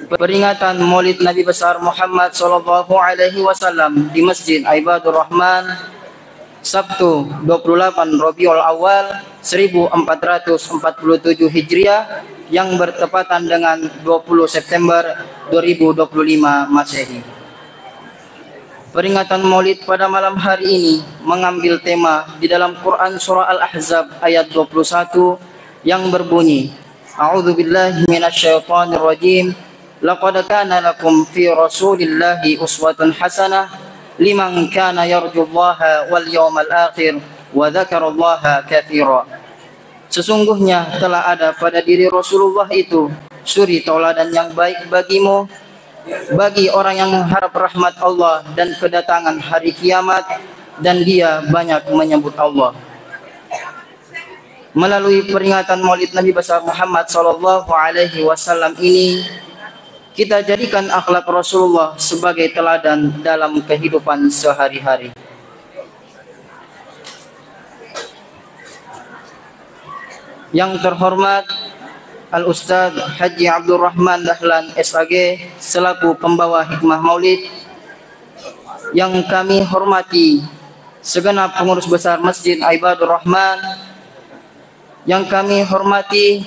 peringatan Maulid Nabi besar Muhammad sallallahu alaihi wasallam di Masjid Ibadur Rahman Sabtu 28 Rabiul Awal 1447 Hijriah yang bertepatan dengan 20 September 2025 Masehi. Peringatan Maulid pada malam hari ini mengambil tema di dalam Quran surah Al-Ahzab ayat 21 yang berbunyi, A'udzu billahi minasyaitonir rajim. Laqad kana lakum fi Rasulillahi uswatun hasanah liman kana yarjullaha wal yawmal akhir wa dzakarallaha katsira. Sesungguhnya telah ada pada diri Rasulullah itu suri tauladan yang baik bagimu, bagi orang yang mengharap rahmat Allah dan kedatangan hari kiamat, dan dia banyak menyebut Allah. Melalui peringatan Maulid Nabi besar Muhammad sallallahu alaihi wasallam ini, kita jadikan akhlak Rasulullah sebagai teladan dalam kehidupan sehari-hari. Yang terhormat Al-Ustadz Haji Abdul Rahman Dahlan SAG selaku pembawa hikmah Maulid, yang kami hormati segenap pengurus besar Masjid Ibadur Rahman, yang kami hormati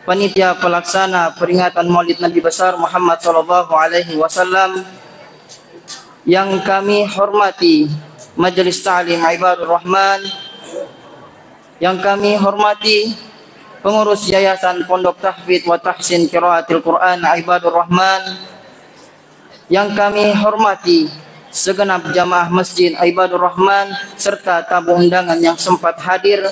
panitia pelaksana peringatan Maulid Nabi besar Muhammad sallallahu alaihi wasallam, yang kami hormati Majelis Ta'lim Ibadur Rahman, yang kami hormati pengurus Yayasan Pondok Tahfidz wa Tahsin Qiraatil Quran Ibadur Rahman, yang kami hormati segenap jamaah Masjid Ibadur Rahman serta tamu undangan yang sempat hadir,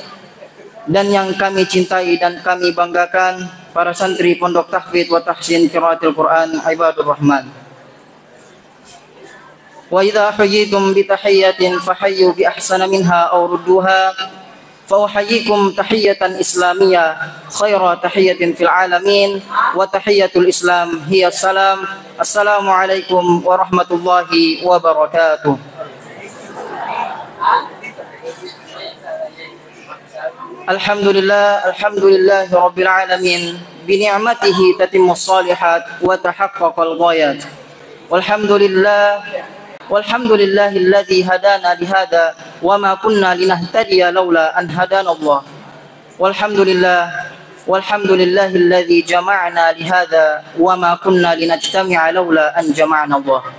dan yang kami cintai dan kami banggakan para santri Pondok Tahfidz wa Tahsin Qiraatil Quran Ibadur Rahman. Wa idza hayyitum bi tahiyyatin fahayyu bi ahsana minha aw rudduha fa uhayyikum tahiyatan islamiyah khaira tahiyatin fil alamin wa tahiyatul islam hiya salam. Assalamu alaikum warahmatullahi wabarakatuh. Alhamdulillah rabbil alamin, bi ni'matihi tatimmus shalihat wa tahaqqaqal ghayat. Walhamdulillahilladzi hadana lihada wa ma kunna linahtadiya laula an hadanallah. Walhamdulillahilladzi jama'ana lihada wa ma kunna linajtami'a laula an jama'anallah.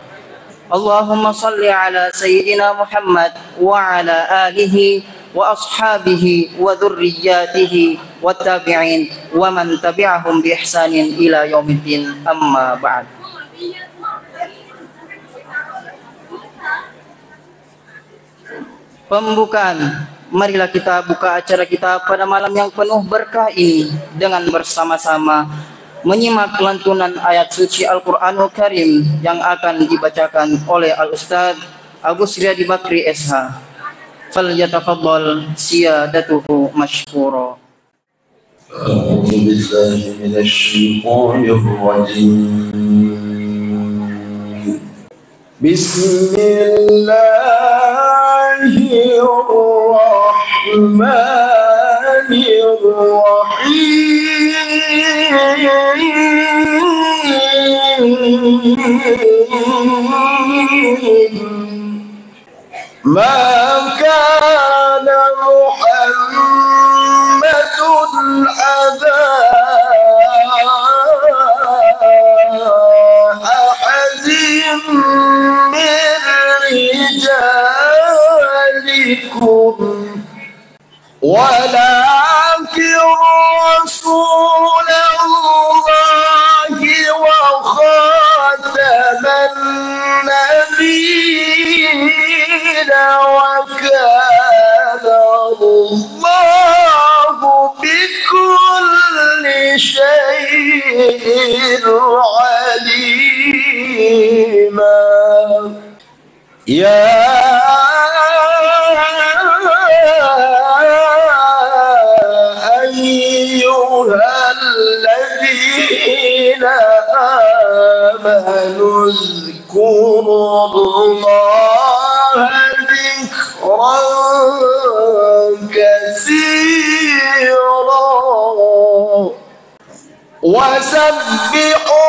Allahumma salli ala sayyidina Muhammad wa ala alihi wa ashabihi wa dzurriyyatihi wattabi'in wa man tabi'ahum bi ihsanin ila yaumiddin, amma ba'd. Pembukaan, marilah kita buka acara kita pada malam yang penuh berkah ini dengan bersama-sama menyimak lantunan ayat suci Al-Qur'anul Karim yang akan dibacakan oleh Al-Ustadz Agus Riyadi Bakri SH. Falyatafaddal siyadatuhu mashkura. A'udzu billahi minasy syaithanir rajim. Bismillahirrahmanirrahim. Ma kana Muhammadun aba ahadin min rijalikum walakin Rasulallahi wa khataman nabiyyin wa kana Allahu bikulli syai'in alima. Ya ayyuhalladzina amanu zkurullaha dzikran katsiran wasabbihu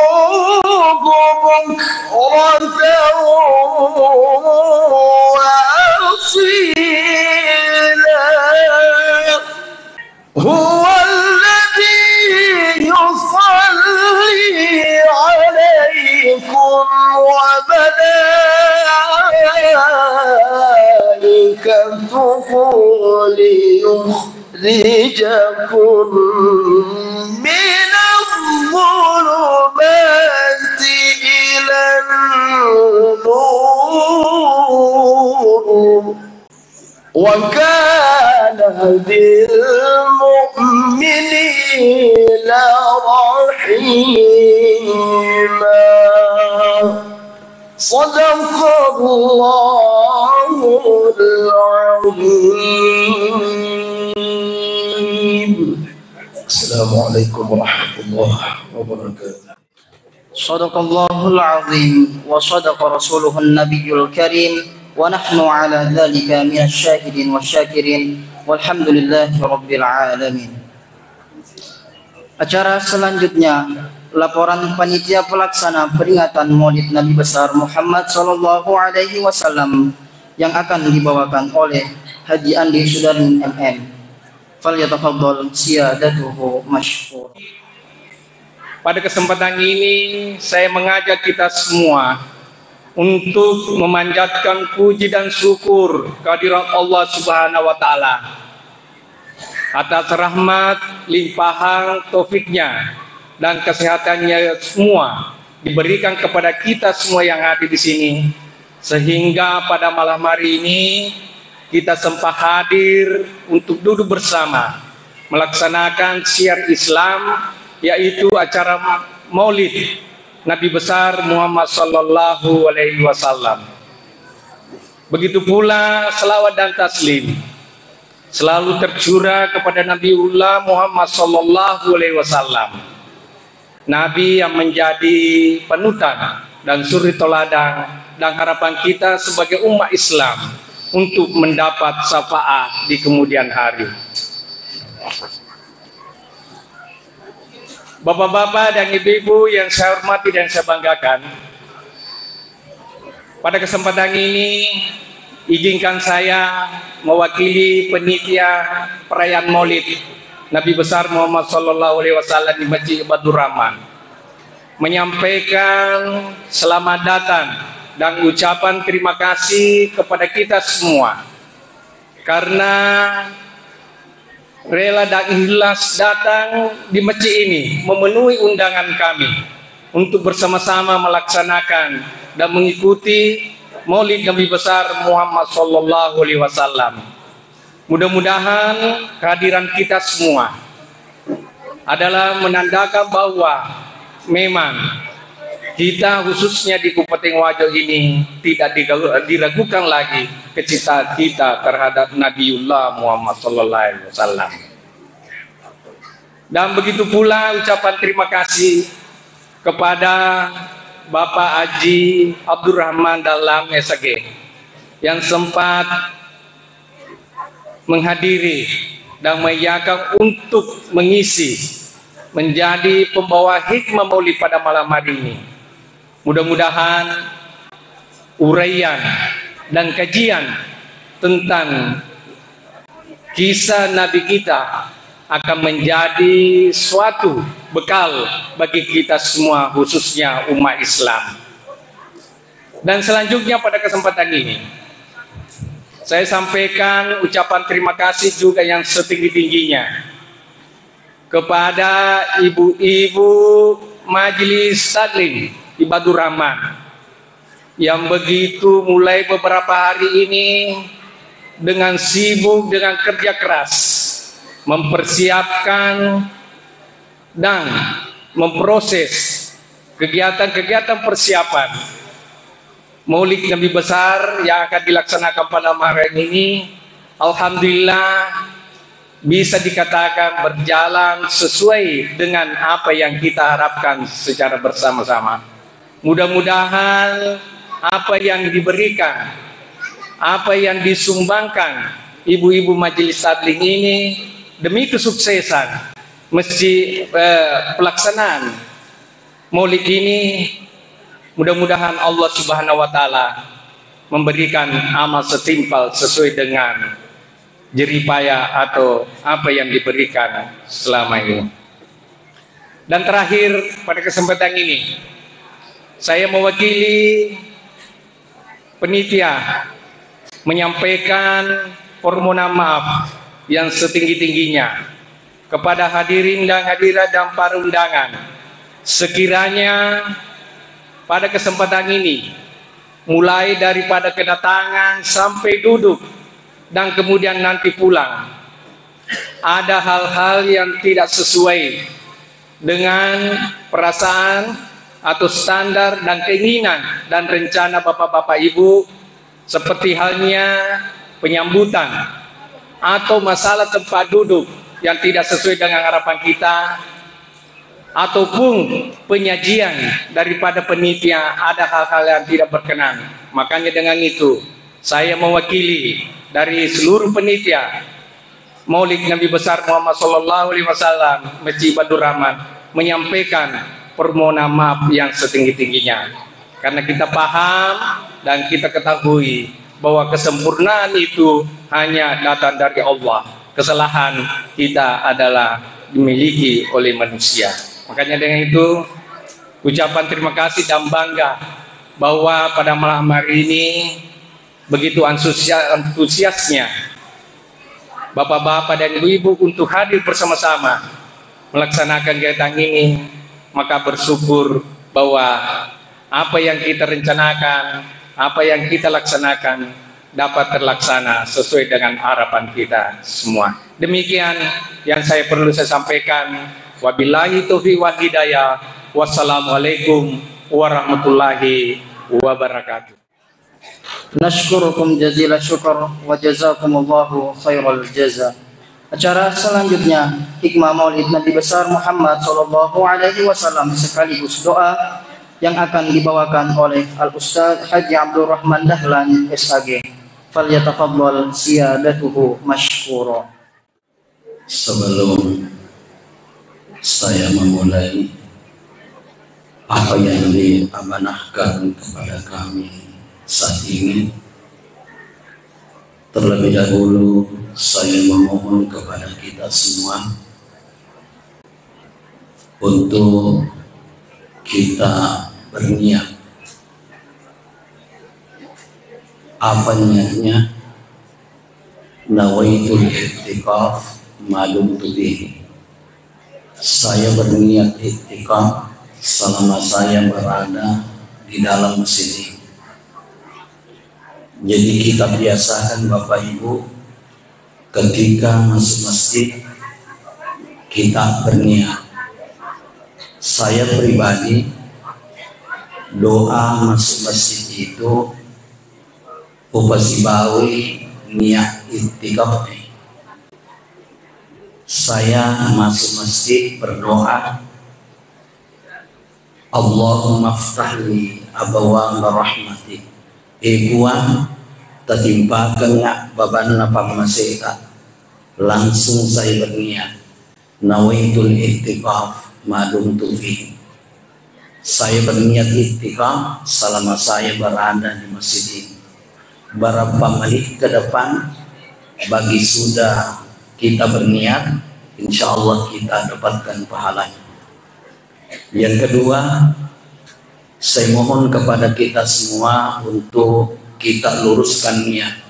ليخرجكم من الظلمات إلى النور وكان بالمؤمنين رحيما. صدق الله العظيم. السلام عليكم ورحمة الله وبركاته. صدق الله العظيم وصدق رسوله النبي الكريم ونحن على ذلك من الشاهدين والشاكرين والحمد لله رب العالمين. Acara selanjutnya, laporan panitia pelaksana peringatan Maulid Nabi besar Muhammad sallallahu alaihi wasallam yang akan dibawakan oleh Haji Andi Sudarmin MM. Falyatafaddal siyadatuhu masykur. Pada kesempatan ini saya mengajak kita semua untuk memanjatkan puji dan syukur kehadirat Allah Subhanahu wa taala atas rahmat, limpahan, taufiknya dan kesehatannya semua diberikan kepada kita semua yang hadir di sini, sehingga pada malam hari ini kita sempat hadir untuk duduk bersama melaksanakan syiar Islam, yaitu acara Maulid Nabi besar Muhammad sallallahu alaihi wasallam. Begitu pula selawat dan taslim selalu tercurah kepada Nabiullah Muhammad sallallahu alaihi wasallam, Nabi yang menjadi panutan dan suri teladan dan harapan kita sebagai umat Islam untuk mendapat syafaat di kemudian hari. Bapak-bapak dan ibu-ibu yang saya hormati dan saya banggakan, pada kesempatan ini izinkan saya mewakili panitia perayaan Maulid Nabi besar Muhammad sallallahu alaihi wasallam di Masjid Ibadur Rahman menyampaikan selamat datang dan ucapan terima kasih kepada kita semua karena rela dan ikhlas datang di masjid ini memenuhi undangan kami untuk bersama-sama melaksanakan dan mengikuti Maulid Nabi besar Muhammad sallallahu alaihi wasallam. Mudah-mudahan kehadiran kita semua adalah menandakan bahwa memang kita khususnya di Kabupaten Wajo ini tidak diragukan lagi kecintaan kita terhadap Nabiullah Muhammad sallallahu alaihi wasallam. Dan begitu pula ucapan terima kasih kepada Bapak Haji Abdurrahman Dahlan SAG yang sempat menghadiri dan mengiyakan untuk mengisi menjadi pembawa hikmah Maulid pada malam hari ini. Mudah-mudahan uraian dan kajian tentang kisah Nabi kita akan menjadi suatu bekal bagi kita semua, khususnya umat Islam. Dan selanjutnya pada kesempatan ini saya sampaikan ucapan terima kasih juga yang setinggi-tingginya kepada ibu-ibu Majelis Taklim Ibadur Rahman yang begitu mulai beberapa hari ini dengan sibuk dengan kerja keras mempersiapkan dan memproses kegiatan-kegiatan persiapan Maulid Nabi besar yang akan dilaksanakan pada malam ini. Alhamdulillah bisa dikatakan berjalan sesuai dengan apa yang kita harapkan secara bersama-sama. Mudah-mudahan apa yang diberikan, apa yang disumbangkan ibu-ibu Majelis Taklim ini demi kesuksesan masjid pelaksanaan Maulid ini, mudah-mudahan Allah Subhanahu wa taala memberikan amal setimpal sesuai dengan jeripaya atau apa yang diberikan selama ini. Dan terakhir pada kesempatan ini saya mewakili panitia menyampaikan permohonan maaf yang setinggi-tingginya kepada hadirin dan hadirat dan para undangan. Sekiranya pada kesempatan ini, mulai daripada kedatangan sampai duduk dan kemudian nanti pulang, ada hal-hal yang tidak sesuai dengan perasaan atau standar dan keinginan dan rencana bapak-bapak ibu, seperti halnya penyambutan atau masalah tempat duduk yang tidak sesuai dengan harapan kita, ataupun penyajian daripada penitia ada hal-hal yang tidak berkenan. Makanya dengan itu saya mewakili dari seluruh penitia Maulid Nabi besar Muhammad SAW Masjid Ibadur Rahman menyampaikan permohonan maaf yang setinggi-tingginya, karena kita paham dan kita ketahui bahwa kesempurnaan itu hanya datang dari Allah. Kesalahan kita adalah dimiliki oleh manusia. Makanya dengan itu ucapan terima kasih dan bangga bahwa pada malam hari ini begitu antusiasnya bapak-bapak dan ibu-ibu untuk hadir bersama-sama melaksanakan kegiatan ini. Maka bersyukur bahwa apa yang kita rencanakan, apa yang kita laksanakan dapat terlaksana sesuai dengan harapan kita semua. Demikian yang saya perlu saya sampaikan. Wabillahi taufiq wal hidayah. Wassalamualaikum warahmatullahi wabarakatuh. Nashkurukum jazila syukur wa jazakumullahu khairal jaza. Acara selanjutnya hikmah Maulid Nabi besar Muhammad sallallahu alaihi wasallam sekaligus doa yang akan dibawakan oleh Al-Ustaz Haji Abdul Rahman Dahlan SAG. Falyatafaddal siyadatuhu mashkura. Sebelum saya memulai apa yang diamanahkan kepada kami saat ini, terlebih dahulu saya memohon kepada kita semua untuk kita berniat. Apa niatnya? Nawaitul i'tikaf madumtu bihi. Saya berniat i'tikaf selama saya berada di dalam masjid ini. Jadi kita biasakan Bapak Ibu, ketika masuk masjid kita berniat. Saya pribadi doa masuk masjid itu upasibawi niat i'tikaf. Saya masuk masjid berdoa, Allahumma ftahli abawab rahmatik. Ekuan tertimpakan ngak baban napa maseka. Langsung saya berniat nawaitul i'tikaf madumtu fihi. Saya berniat i'tikaf selama saya berada di masjid ini. Berapa menit ke depan bagi sudah kita berniat, insya Allah kita dapatkan pahalanya. Yang kedua, saya mohon kepada kita semua untuk kita luruskan niat.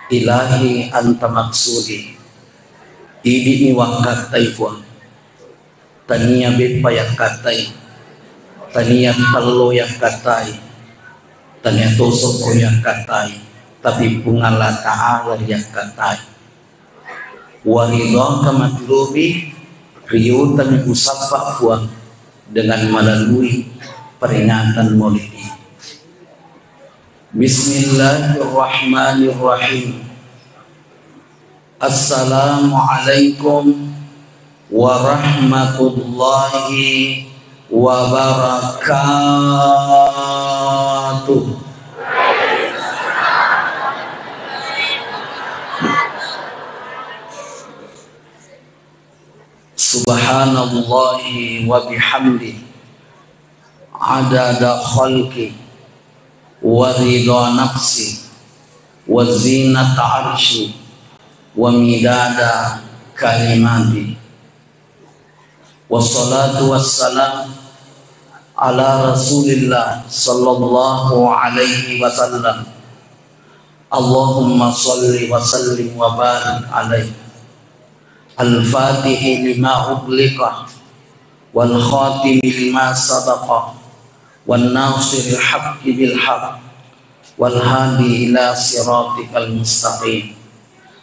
Ilahi anta maksudi idi wakatai fuang tania bepa yak katai tania talo yak katai tania tosok yak katai tapi pungala ta'ala yak katai waridha kamatlubi riyutan usapa fuang dengan melalui peringatan Maulid ini. Bismillahirrahmanirrahim. Assalamualaikum warahmatullahi wabarakatuh. Subhanallahi wa bihamdihi adada khalqi wa ridha nafsi wa zinata arshi wa midada kalimati. Wassalatu wassalam ala Rasulillah sallallahu alaihi wasallam Allahumma salli wa sallim wa barik alaihi al-fatihi lima ughliqa wal khatimi lima sabaqa wan nasiril haqqi bil haqq wal hadi ila siratikal mustaqim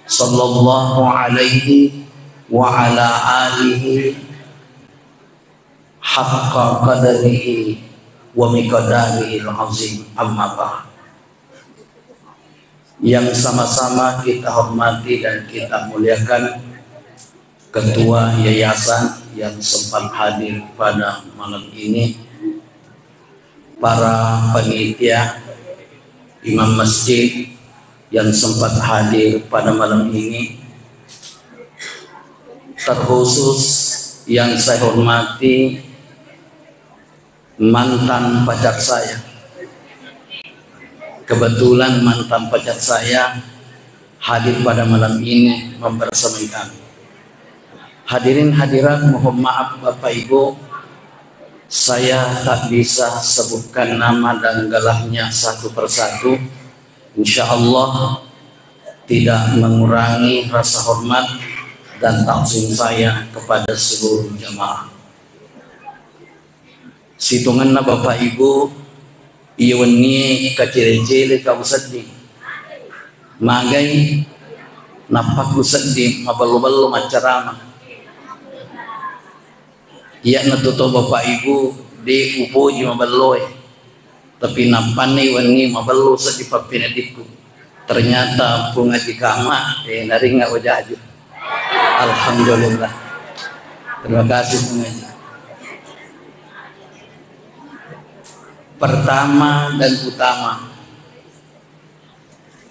sallallahu alaihi wa ala alihi haqqa qadarihi wa miqdarihi al-azim. Amma ba'd. Yang sama-sama kita hormati dan kita muliakan Ketua Yayasan yang sempat hadir pada malam ini, para panitia, imam masjid yang sempat hadir pada malam ini, terkhusus yang saya hormati mantan pacar saya. Kebetulan mantan pacar saya hadir pada malam ini membersamai kami. Hadirin hadirat, mohon maaf Bapak Ibu, saya tak bisa sebutkan nama dan galahnya satu persatu. Insya Allah tidak mengurangi rasa hormat dan takzim saya kepada seluruh jamaah. Situngan Bapak Ibu, iwani kacire-cire kau sedih, magai napak ku sedih, mabalu-balu macarama. Iya natuto Bapak Ibu di upoji mabaloy, tapi napani wani mabalu sedih papinadikku. Ternyata bunga di kama naringa wajaju. Alhamdulillah. Terima kasih bunga. Pertama dan utama,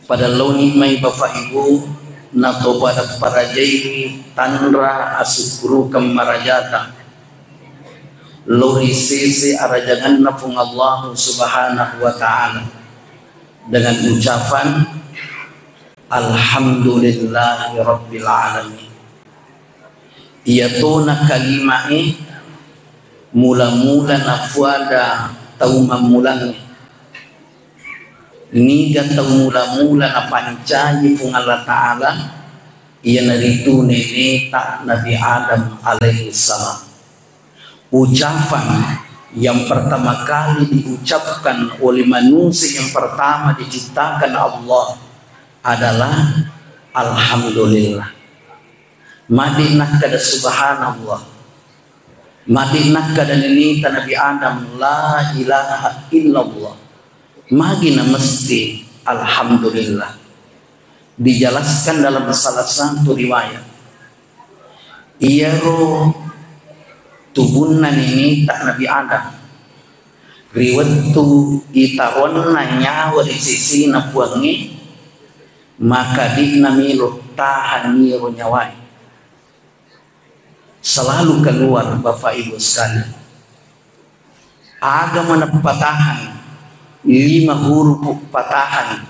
pada loni mai Bapak Ibu nato pada para jairi tanra asukru kemarajata lori sisi arajangan napung Allah subhanahu wa ta'ala dengan ucapan alhamdulillahi rabbil alamin. Iyatuna kalimai mula-mula nafuada tau mamulangnya ini kan tau mula-mula na pancai pung Allah Ta'ala ia naritu nene tak Nabi Adam alaihi salam. Ucapan yang pertama kali diucapkan oleh manusia yang pertama diciptakan Allah adalah alhamdulillah. Madinah kada subhanallah, madinah kada ini Nabi Adam la ilaha illallah, magina mesti alhamdulillah. Dijelaskan dalam salah satu riwayat, iya roh tubunan ini tak Nabi Adam riwayat tu itaron nyawa di sisi napuangi, maka di namilu tahan niro nyawai selalu keluar. Bapak Ibu sekalian, agama patahan 5 huruf patahan.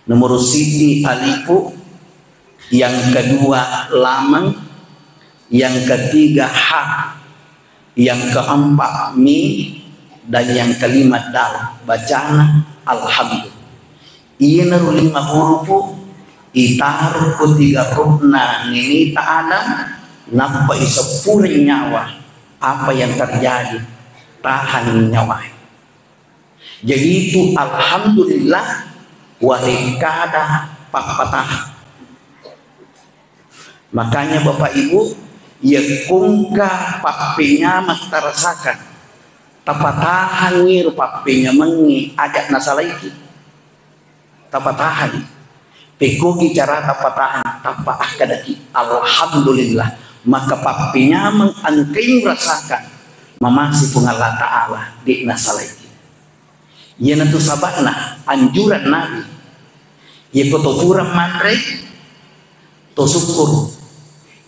Nomor siji alifu, yang kedua lamang, yang ketiga ha, yang keempat mi, dan yang kelima dal. Bacaan alhamdulillah. Iya naru 5 huruf itaruh ku 3 rukna ini tak ada napa isepuri nyawa. Apa yang terjadi? Tahan nyawa. Jadi itu alhamdulillah walikada patah. Makanya Bapak Ibu, ya kungka papinya matarasakan tapatahan ngir papinya mengi ajak nasalaiki tapatahan pekuki cara tapatahan tapah kadaki alhamdulillah. Maka papinya mengangking rasakan mamasi pungalah ta'ala di nasalaiki. Ya nanti sabakna anjuran Nabi ya kotopuran manre to syukur.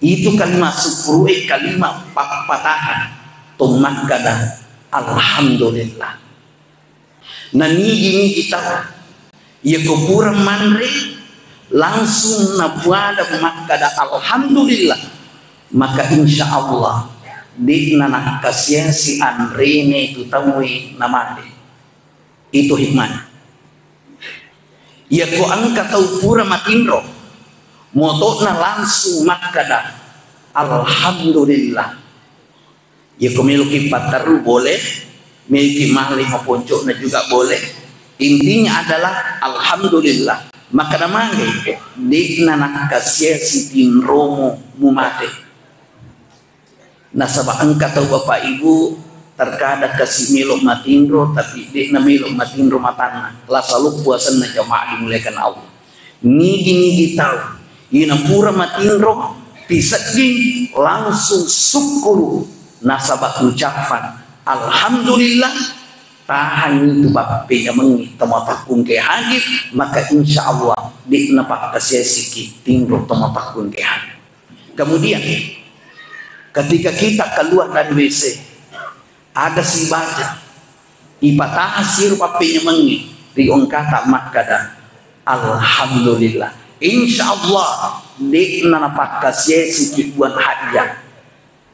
Itu kalimat syukur kalimat patahan to makada alhamdulillah. Nani ini kita ya kopuran manre langsung nabuada makada alhamdulillah. Maka insya Allah di nanak kasiasi anrene itu tahui namade itu hikmah. Ya ko angka tau pura matindro. Motona langsung makada. Alhamdulillah. Ya ko miluki pataru boleh, miliki mahli maponcok na juga boleh. Intinya adalah alhamdulillah. Maka namanya digna nakasya sitin romo mumate. Nasaba angka tau bapak ibu terkadang kasih milok matindro tapi digna milok matindro matana. Lasalu puasan na jamaah dimuliakan Allah. Nigi tahu. Ina pura matindro pisaging langsung syukur nasaba ucapan alhamdulillah. Tahan itu bapak yang mengi tematakun ke hajib, maka insya Allah di napak kasih tinggal tematakun ke hajib. Kemudian ketika kita keluar dari WC ada si baca ipatah sir bapak yang mengi riong kata makada alhamdulillah. Insya Allah di napak kasih buat hajat.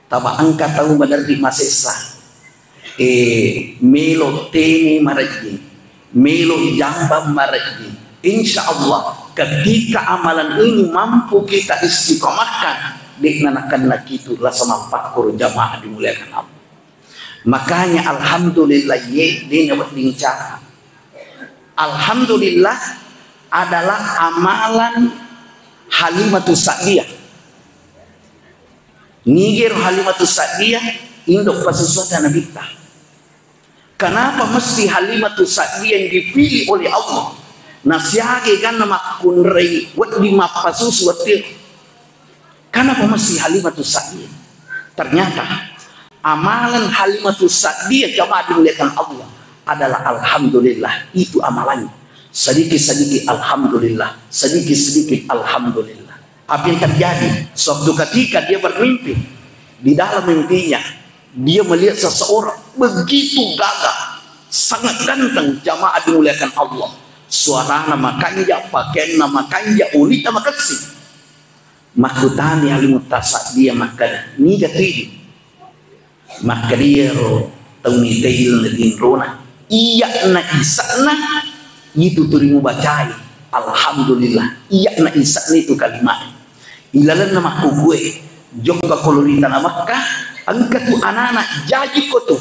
Taba angkat tahu benar di masesa. Melo teni marajin, melo jambam marajin. Insya Allah ketika amalan ini mampu kita istiqomahkan, diknanakan itu lah sama pakur jamaah dimuliakan Allah. Makanya alhamdulillah ye dia nyawatin cara. Alhamdulillah adalah amalan Halimatus Sa'diyah. Niger Halimatus Sa'diyah indok pasusuatan nabita. Kenapa mesti Halimatus Sa'diyah yang dipilih oleh Allah? Nasiage kan nama kunrei wat di mapasus watir. Kenapa mesti Halimatus Sa'diyah? Ternyata amalan Halimatus Sa'diyah jamaah dimuliakan Allah adalah alhamdulillah. Itu amalannya. Sedikit-sedikit alhamdulillah, sedikit-sedikit alhamdulillah. Apa yang terjadi? Suatu ketika dia bermimpi, di dalam mimpinya dia melihat seseorang begitu gagah, sangat ganteng, jamaah dimuliakan Allah. Suara nama kanja, pakaian nama kanja, ulit nama kasih. Makutani Halimatus Sa'diyah maka ni jatri. Maka dia tauni tail nadin rona. Iya na isana itu turimu bacai. Alhamdulillah. Iya na isana itu kalimat. Ilalan nama ku gue. Jokka kolorita na Makkah. Angkat tu anak-anak jadi ko tu.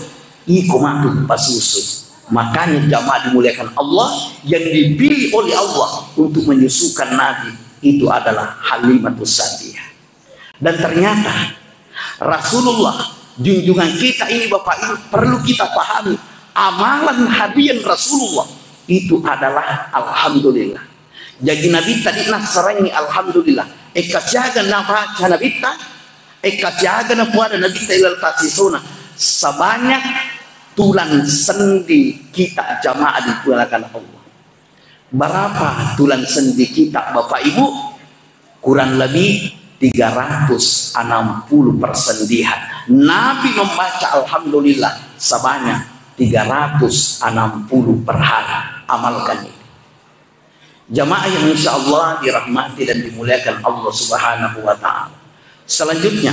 Iko matu pasusu. Makanya jamaah dimuliakan Allah yang dipilih oleh Allah untuk menyusukan Nabi itu adalah Halimatus Sa'diyah. Dan ternyata Rasulullah junjungan kita ini Bapak Ibu perlu kita pahami amalan hadiah Rasulullah itu adalah alhamdulillah. Jadi Nabi tadi nasrani alhamdulillah. Eka jaga nabaca Nabi ta, eka jaga na puada Nabi ta ilal kasisuna. Sebanyak tulang sendi kita jamaah dimuliakan Allah. Berapa tulang sendi kita Bapak Ibu? Kurang lebih 360 persendihan. Nabi membaca alhamdulillah sebanyak 360 per hari. Amalkan ini. Jamaah yang insya Allah dirahmati dan dimuliakan Allah Subhanahu wa ta'ala. Selanjutnya,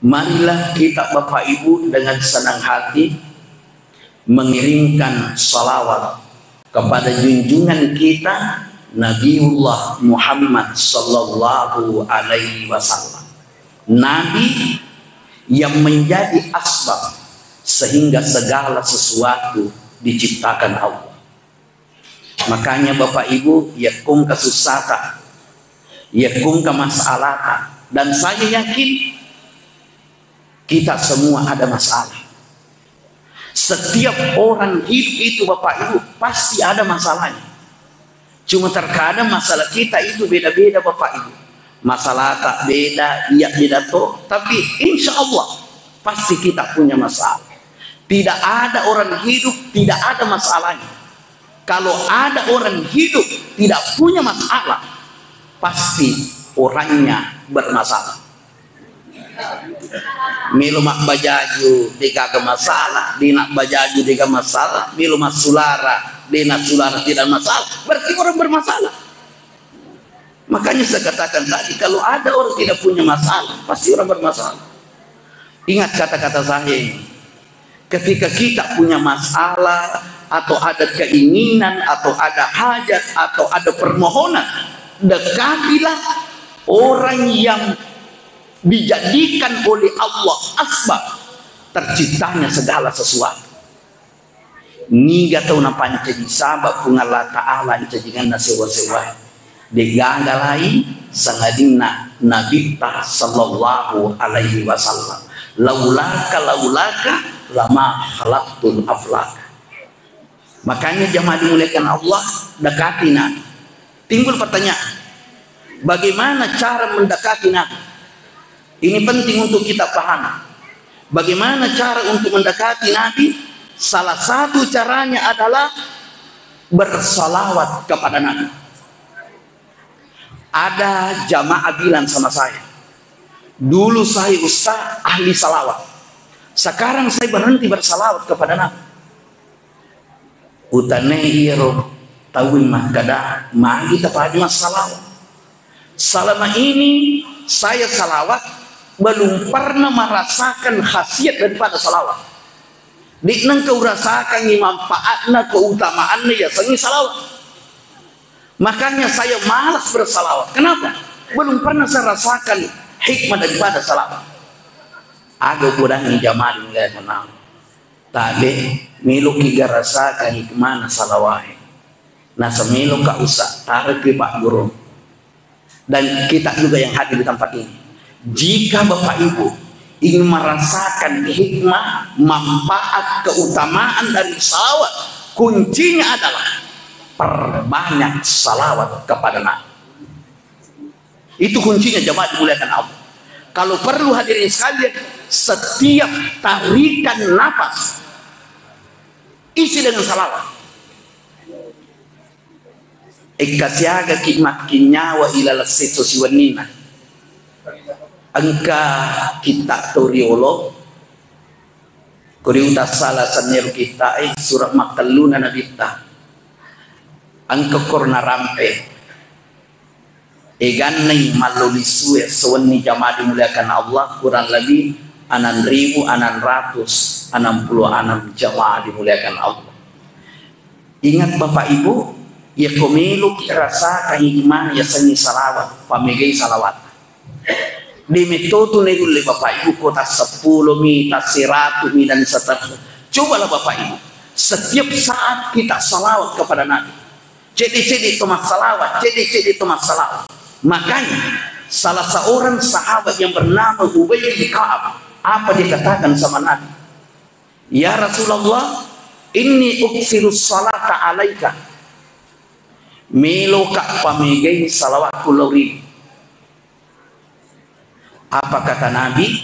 marilah kita Bapak Ibu dengan senang hati mengirimkan salawat kepada junjungan kita Nabiullah Muhammad sallallahu alaihi wasallam. Nabi yang menjadi asbab sehingga segala sesuatu diciptakan Allah. Makanya Bapak Ibu, yakum kesusatan, yakum kemasalahatan, dan saya yakin kita semua ada masalah. Setiap orang hidup itu Bapak Ibu pasti ada masalahnya. Cuma terkadang masalah kita itu beda-beda Bapak Ibu. Masalah tak beda, iya beda toh. Tapi insya Allah pasti kita punya masalah. Tidak ada orang hidup tidak ada masalahnya. Kalau ada orang hidup tidak punya masalah, pasti orangnya bermasalah. Milu mak bajaju dika ke masalah, dinak bajaju dika masalah, milu mak sulara, dinak sulara tidak masalah, berarti orang bermasalah. Makanya saya katakan tadi, kalau ada orang tidak punya masalah, pasti orang bermasalah. Ingat kata-kata saya ini. Ketika kita punya masalah, atau ada keinginan, atau ada hajat, atau ada permohonan, dekatilah orang yang dijadikan oleh Allah asbab terciptanya segala sesuatu. Ni gatau na panca di sabab kung Allah Ta'ala jangan na sewa-sewa digagalai sangadina Nabi sallallahu alaihi wasallam, laulaka lama khalaqtul aflaka. Makanya jamaah dimuliakan Allah, dekati Nabi. Timbul pertanyaan, bagaimana cara mendekati Nabi? Ini penting untuk kita pahami. Bagaimana cara untuk mendekati Nabi? Salah satu caranya adalah bersalawat kepada Nabi. Ada jamaah bilang sama saya, dulu saya ustaz ahli salawat, sekarang saya berhenti bersalawat kepada Nabi. Utanehiro tawin mahkada magi tapadi mas salawat. Selama ini saya salawat belum pernah merasakan khasiat daripada salawat. Diknang kau rasakan manfaatnya, keutamaannya ya sangi salawat. Makanya saya malas bersalawat. Kenapa? Belum pernah saya rasakan hikmah daripada salawat. Ada kurangi jamaah mulai kenal. Tadi milu kiga rasakan hikmah salawat. Nah semilu ka usah tarik ke Pak Guru. Dan kita juga yang hadir di tempat ini. Jika Bapak Ibu ingin merasakan hikmah, manfaat, keutamaan dari salawat, kuncinya adalah perbanyak salawat kepada Nabi. Itu kuncinya jemaah dimuliakan Allah. Kalau perlu hadirin sekalian, setiap tarikan nafas isi dengan salawat. Ikasyaga kimakin nyawa ilal situ siwanina. Angka kita toriolo kuriuta salah sanyeru kita surat makaluna nabita angka korna rampe eganai malulisue sewenni jamaah dimuliakan Allah kurang lebih 6.666 jamaah dimuliakan Allah. Ingat Bapak Ibu, ya komilu rasa kahimah ya seni salawat pamegay salawat di metode neguli Bapak Ibu kota 10 mita 100 mita dan seterusnya. Cobalah Bapak Ibu, setiap saat kita salawat kepada Nabi, cedi tomat salawat, cedi tomat salawat. Makanya salah seorang sahabat yang bernama Ubay bin Ka'ab, apa dia katakan sama Nabi? Ya Rasulullah, inni uksiru salata alaika meloka pamigay salawat kulawri. Apa kata Nabi?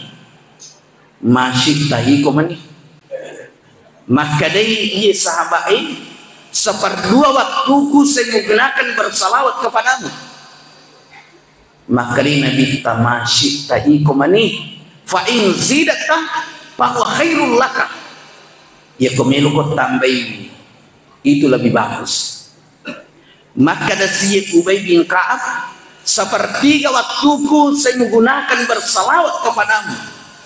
Masih tahi komani. Maka dari ia sahabat ini seperdua waktuku saya menggunakan bersalawat kepadamu. Maka dari Nabi tamasih tahi komani. Fa in zidata bahwa khairul laka. Ya komelu kau tambahi, itu lebih bagus. Maka dari Ubay bin Ka'ab, sepertiga waktuku saya menggunakan bersalawat kepadamu.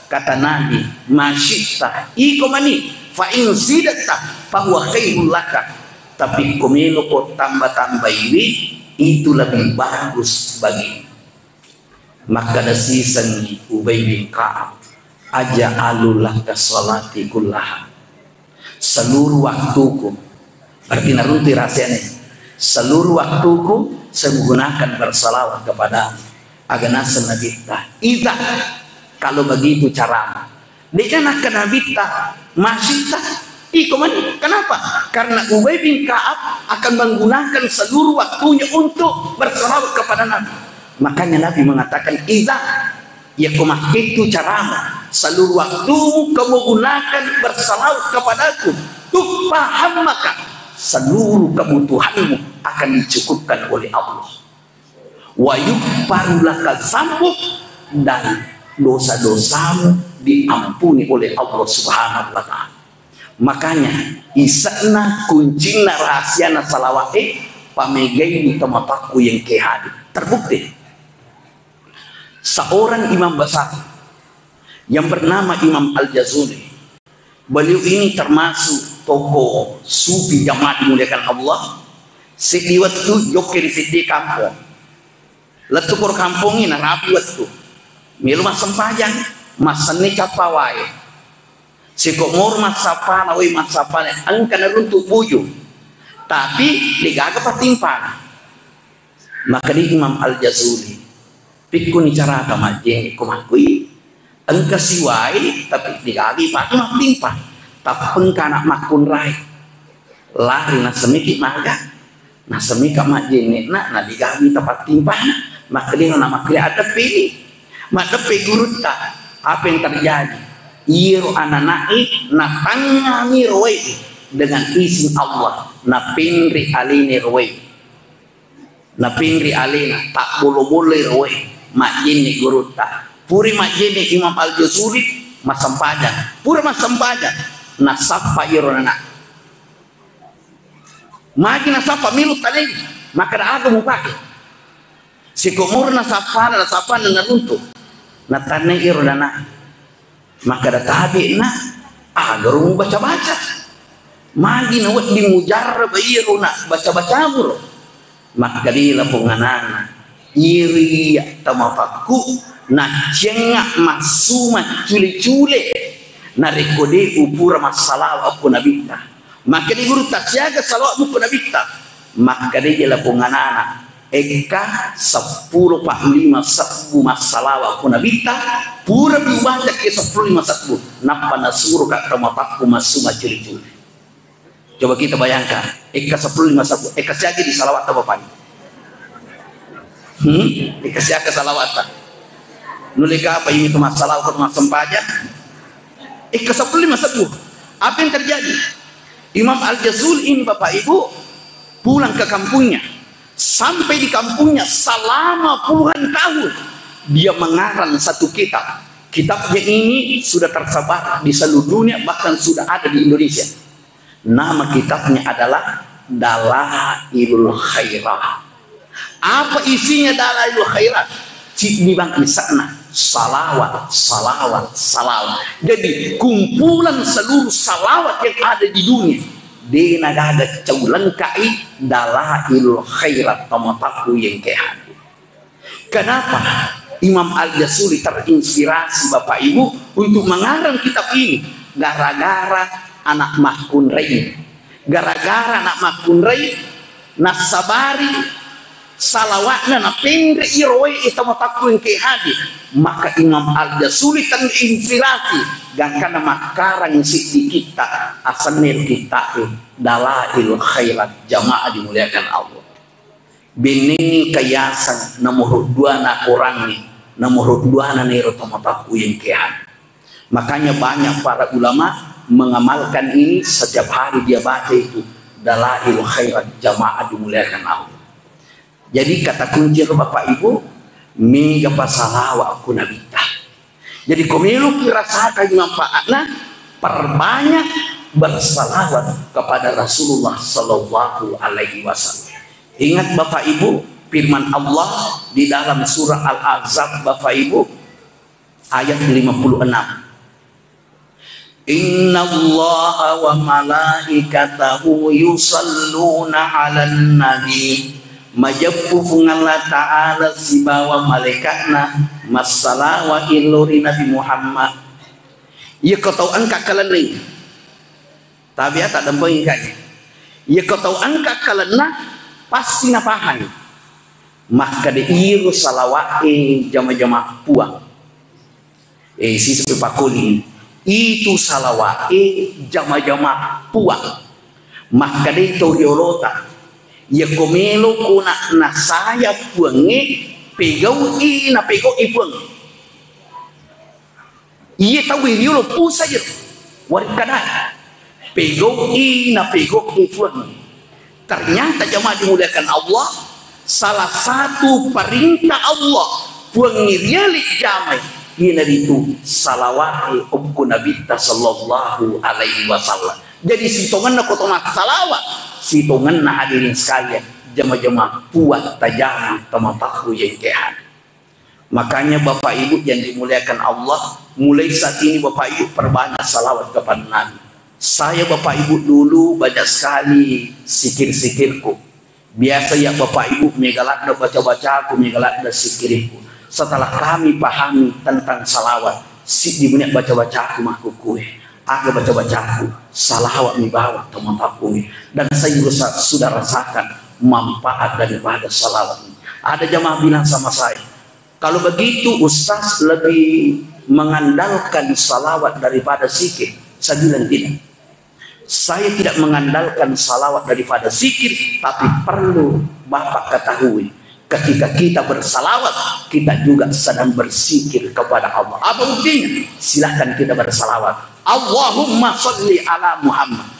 Kata Nabi, masyita ikomani fa in zidata bahwa khairul laka. Tapi komelu kau tambah ini, itu lebih bagus bagi. Maka dari sang Ubay bin Ka'ab, aja alulah ke salati kullah. Seluruh waktuku, berarti narunti rahasianya. Seluruh waktuku saya menggunakan bersalawat kepada aganasan nabita. Ida kalau begitu cara. Dia nak nabita masita. Ikoman. Kenapa? Karena Ubay bin Ka'ab akan menggunakan seluruh waktunya untuk bersalawat kepada Nabi. Makanya Nabi mengatakan Ida ya kumah itu caramu. Seluruh waktumu kamu gunakan bersalawat kepadaku. Tuh paham maka seluruh kebutuhanmu akan dicukupkan oleh Allah. Wa yukfarulaka dzambuk, dan dosa-dosamu diampuni oleh Allah Subhanahu wa taala. Makanya isana kuncina rahasiana salawat pamegay di temataku yang kehadi. Terbukti seorang imam besar yang bernama Imam Al-Jazuli, Beliau ini termasuk tokoh sufi jamaah dimuliakan Allah. Sedi waktu joker di kampung. Letukur kampung ini rapi waktu. Milu mas sempajang, mas seni capawai. Sikomor mas sapa, nawai mas sapa, angkana runtuk buju. Tapi digaga patimpan. Maka di Imam Al-Jazuli, pikun cara kamajeng kumakui. Engka siwai tapi digagi patu mak timpa tapeng kana makun rai lari na semiki maga na semika majene na digagi tempat timpa maka dia nama kira ada pilih mak depe gurut tak apa yang terjadi iru ananai na tangani roe dengan izin Allah na pingri aline roe na pingri alina tak bolo-bolo roe majene gurut tak puri majene Imam Al-Jazuli masampajan pura masampajan nasapa irona magi nasapa milu tadi maka ada mu pakai sikomur nasapa na runtuh na tanne irona maka da tabi na agar mu baca-baca magi na wat di mujarrab irona baca-baca muro maka di lapunganana iri tamafaku na jengak masuma cule-cule na rekode upura masalah aku nabita maka di guru tak siaga salawat aku nabita maka dia lapunganana eka 10 pak 5 sabu masalah aku nabita pura bibaca ke 10 5 sabu napa nasuru kak tamapaku masuma cule-cule coba kita bayangkan eka 10 5 sabu eka siaga di salawat apa pani eka siaga salawat nulika apa ini itu masalah untuk masampaja kesepuluh masa bu apa yang terjadi Imam Al-Jazuli ini bapak ibu pulang ke kampungnya sampai di kampungnya selama puluhan tahun dia mengarang satu kitabnya ini sudah tersebar di seluruh dunia bahkan sudah ada di Indonesia nama kitabnya adalah Dalailul Khairat apa isinya Dalailul Khairat di bang sana salawat. Jadi kumpulan seluruh salawat yang ada di dunia. Dia nagaga caulangkai Dalailul Khairat tamataku yang kehadir. Kenapa Imam Al-Jazuli terinspirasi Bapak Ibu untuk mengarang kitab ini? Gara-gara anak Mahkun Rai. Gara-gara anak Mahkun Rai nasabari salawatna na pengre iroe itamataku yang kehadir maka Imam Al-Jazuli terinspirasi gangkana makarang si kita asanir kita Dalailul Khairat jamaah dimuliakan Allah bening kayasan nomor 2 na orang ni nomor 2 na nero tamataku yang kehadir makanya banyak para ulama mengamalkan ini setiap hari dia baca itu Dalailul Khairat jamaah dimuliakan Allah. Jadi kata kunci Bapak Ibu mega pasalawa aku nabita. Jadi komilu kirasakan manfaatnya perbanyak bersalawat kepada Rasulullah Sallallahu Alaihi Wasallam. Ingat Bapak Ibu firman Allah di dalam surah Al-Ahzab Bapak Ibu ayat 56. Inna Allaha wa malaikatahu yusalluna 'alan nabi majappu Allah ta'ala sibawa malaikatna masalah wa iluri Nabi Muhammad ya kau tahu angka kalani tapi tak ada poinnya ya kau tahu angka kalana pasti napahan maka diiru salawat jama-jama puang si sepakuli itu salawat jama-jama puang maka di toriolota ya komelo kuna na saya puangi pegau na pegau ipuang iya tahu ini lo pusa je warkana pegau na pegau ipuang ternyata jamaah dimuliakan Allah salah satu perintah Allah puangi rialik jamai ini itu salawat umku Nabi sallallahu alaihi wasallam jadi sitongan na kotong salawat sitongan na hadirin sekalian jama-jama puat tajam tamataku yang kehan Makanya Bapak Ibu yang dimuliakan Allah, mulai saat ini Bapak Ibu perbanyak salawat kepada Nabi. Saya Bapak Ibu dulu banyak sekali sikir-sikirku. Biasa ya Bapak Ibu megalakda baca-baca aku, megalakda sikirku. Setelah kami pahami tentang salawat, si dibunya baca-baca aku maku kue. Aga baca-baca aku, salawat mibawa teman aku. Dan saya sudah rasakan manfaat daripada salawat. Ada jamaah bilang sama saya, kalau begitu Ustaz lebih mengandalkan salawat daripada zikir. Saya bilang tidak. Saya tidak mengandalkan salawat daripada zikir, tapi perlu Bapak ketahui, ketika kita bersalawat, kita juga sedang berzikir kepada Allah. Apa buktinya? Silahkan kita bersalawat. Allahumma sholli ala Muhammad.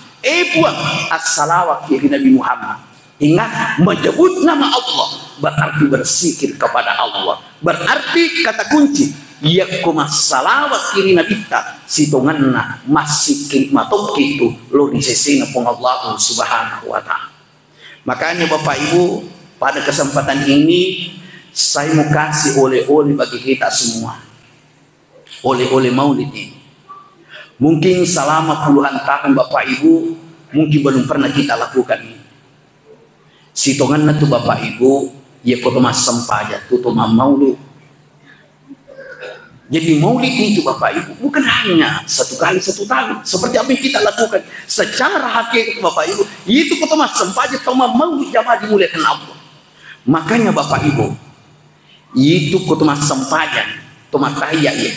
Buat as-salawat ke Nabi Muhammad. Ingat, menyebut nama Allah berarti berzikir kepada Allah. Berarti kata kunci, yakuma salawat kiri nabita situnganna masih matok itu lo di sisi Allah Subhanahu wa ta'ala. Makanya Bapak Ibu, pada kesempatan ini saya mau kasih oleh-oleh bagi kita semua. Oleh-oleh maulid ini. Mungkin selama puluhan tahun Bapak Ibu mungkin belum pernah kita lakukan ini. Sitongan itu Bapak Ibu, ya kota mas sempaja tutup maulid. Jadi maulid itu Bapak Ibu bukan hanya satu kali satu tahun seperti apa yang kita lakukan. Secara hakikat Bapak Ibu, itu kota mas sempaja toma maulid jamaah dimuliakan Allah. Makanya Bapak Ibu, itu kota mas sempaja toma tahiyat ya.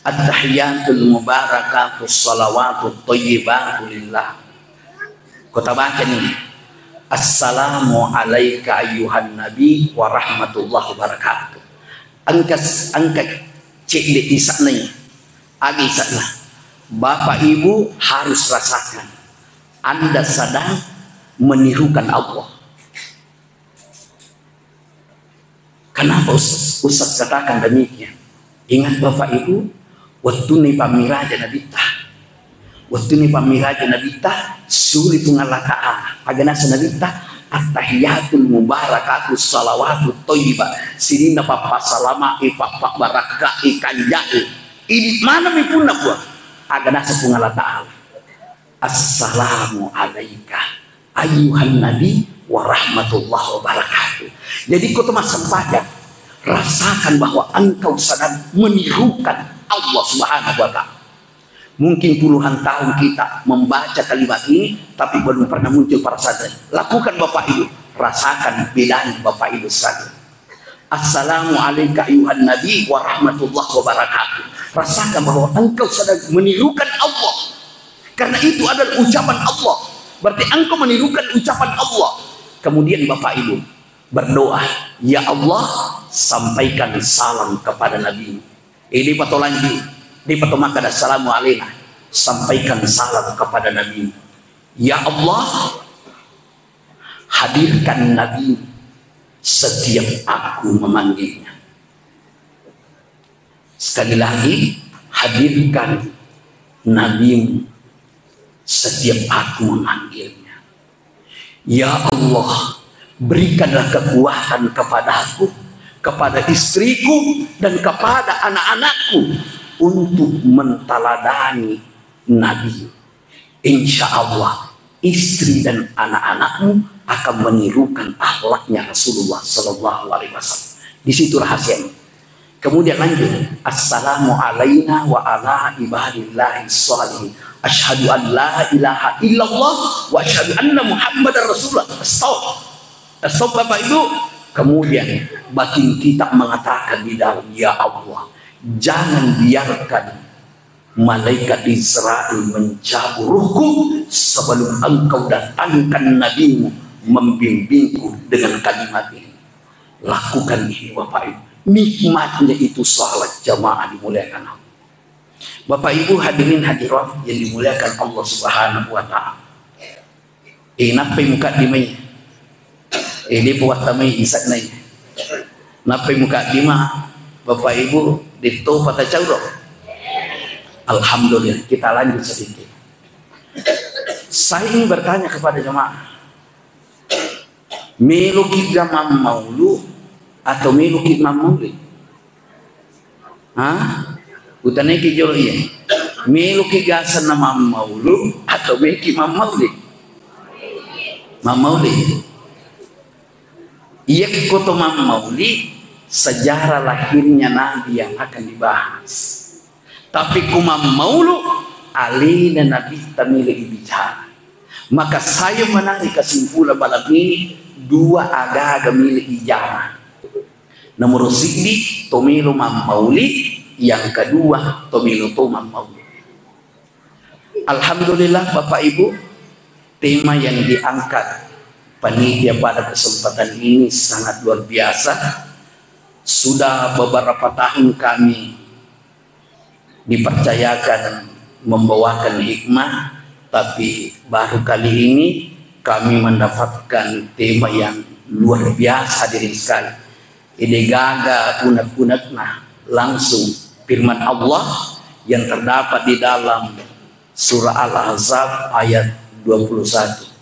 At-tahiyatul mubarakatus salawatut thayyibatu lillah. Kota baca nih. Assalamu alayka ayyuhan nabi wa rahmatullahi wa barakatuh. Angkat cek di isaknya. Agi isaknya. Bapak Ibu harus rasakan Anda sedang menirukan Allah. Kenapa Ustaz katakan demikian? Ingat Bapak Ibu, waktu ini pamiraja nabita. Waktu ini pamiraja nabita sulit mengalahkan aganasa nabita at-tahiyatul mubarakatus salawatut thayyibah sirina papa salama papa baraka ikanjai ini mana mi punna gua aganasa pungala ta'ala. Assalamu alayka ayyuhan nabi wa rahmatullahi wa barakatuh. Jadi kau teman sempadan rasakan bahwa engkau sedang menirukan Allah Subhanahu wa ta'ala. Mungkin puluhan tahun kita membaca kalimat ini, tapi belum pernah muncul perasaan. Lakukan Bapak Ibu, rasakan bedanya Bapak Ibu sekalian. Assalamu alayka ayuhan nabi wa rahmatullahi wa barakatuh. Rasakan bahwa engkau sedang menirukan Allah. Karena itu adalah ucapan Allah. Berarti engkau menirukan ucapan Allah. Kemudian Bapak Ibu berdoa, ya Allah, sampaikan salam kepada Nabi. Ini patolanji. Di pertemakan assalamu alaikum, sampaikan salam kepada Nabi. Ya Allah, hadirkan Nabi setiap aku memanggilnya. Sekali lagi, hadirkan Nabi setiap aku memanggilnya. Ya Allah, berikanlah kekuatan kepadaku, kepada istriku dan kepada anak-anakku untuk mentaladani Nabi. Insya Allah istri dan anak-anakmu akan menirukan akhlaknya Rasulullah Sallallahu Alaihi Wasallam. Di situ rahasianya. Kemudian lanjut, assalamu alayna wa ala ibadillahi sholihin. Asyhadu an la ilaha illallah wa asyhadu anna Muhammadar Rasulullah. Stop Bapak Ibu. Kemudian batin kita mengatakan di dalam, ya Allah, jangan biarkan malaikat Israel mencabut ruhku sebelum engkau datangkan nabimu membimbingku dengan kalimat ini. Lakukan ini Bapak Ibu. Nikmatnya itu salat jamaah dimuliakan Allah. Bapak Ibu hadirin hadirat yang dimuliakan Allah Subhanahu wa ta'ala. Napai muka dimai. Ini buat tamai isak naik. Napai muka dima Bapak Ibu itu pada caurok. Alhamdulillah, kita lanjut sedikit. Saya ingin bertanya kepada jemaah. Melu kita maulu atau melu ki Imam Maulid? Hah? Utanai ki jolo iya. Melu ki gasan nama Maulud atau melu ki Imam Maulid? Imam Maulid. Iya koto Imam Maulid sejarah lahirnya Nabi yang akan dibahas. Tapi kumam Maulud alina Nabi tamili bicara. Maka saya menarik kesimpulan malam ini dua agak milik ijazah. Nomor sini tomilu Imam Maulid, yang kedua tomilu Imam Maulid. Alhamdulillah Bapak Ibu, tema yang diangkat panitia pada kesempatan ini sangat luar biasa. Sudah beberapa tahun kami dipercayakan membawakan hikmah, tapi baru kali ini kami mendapatkan tema yang luar biasa diri sekali. Ini gaga unek-unek langsung firman Allah yang terdapat di dalam surah Al-Ahzab ayat 21.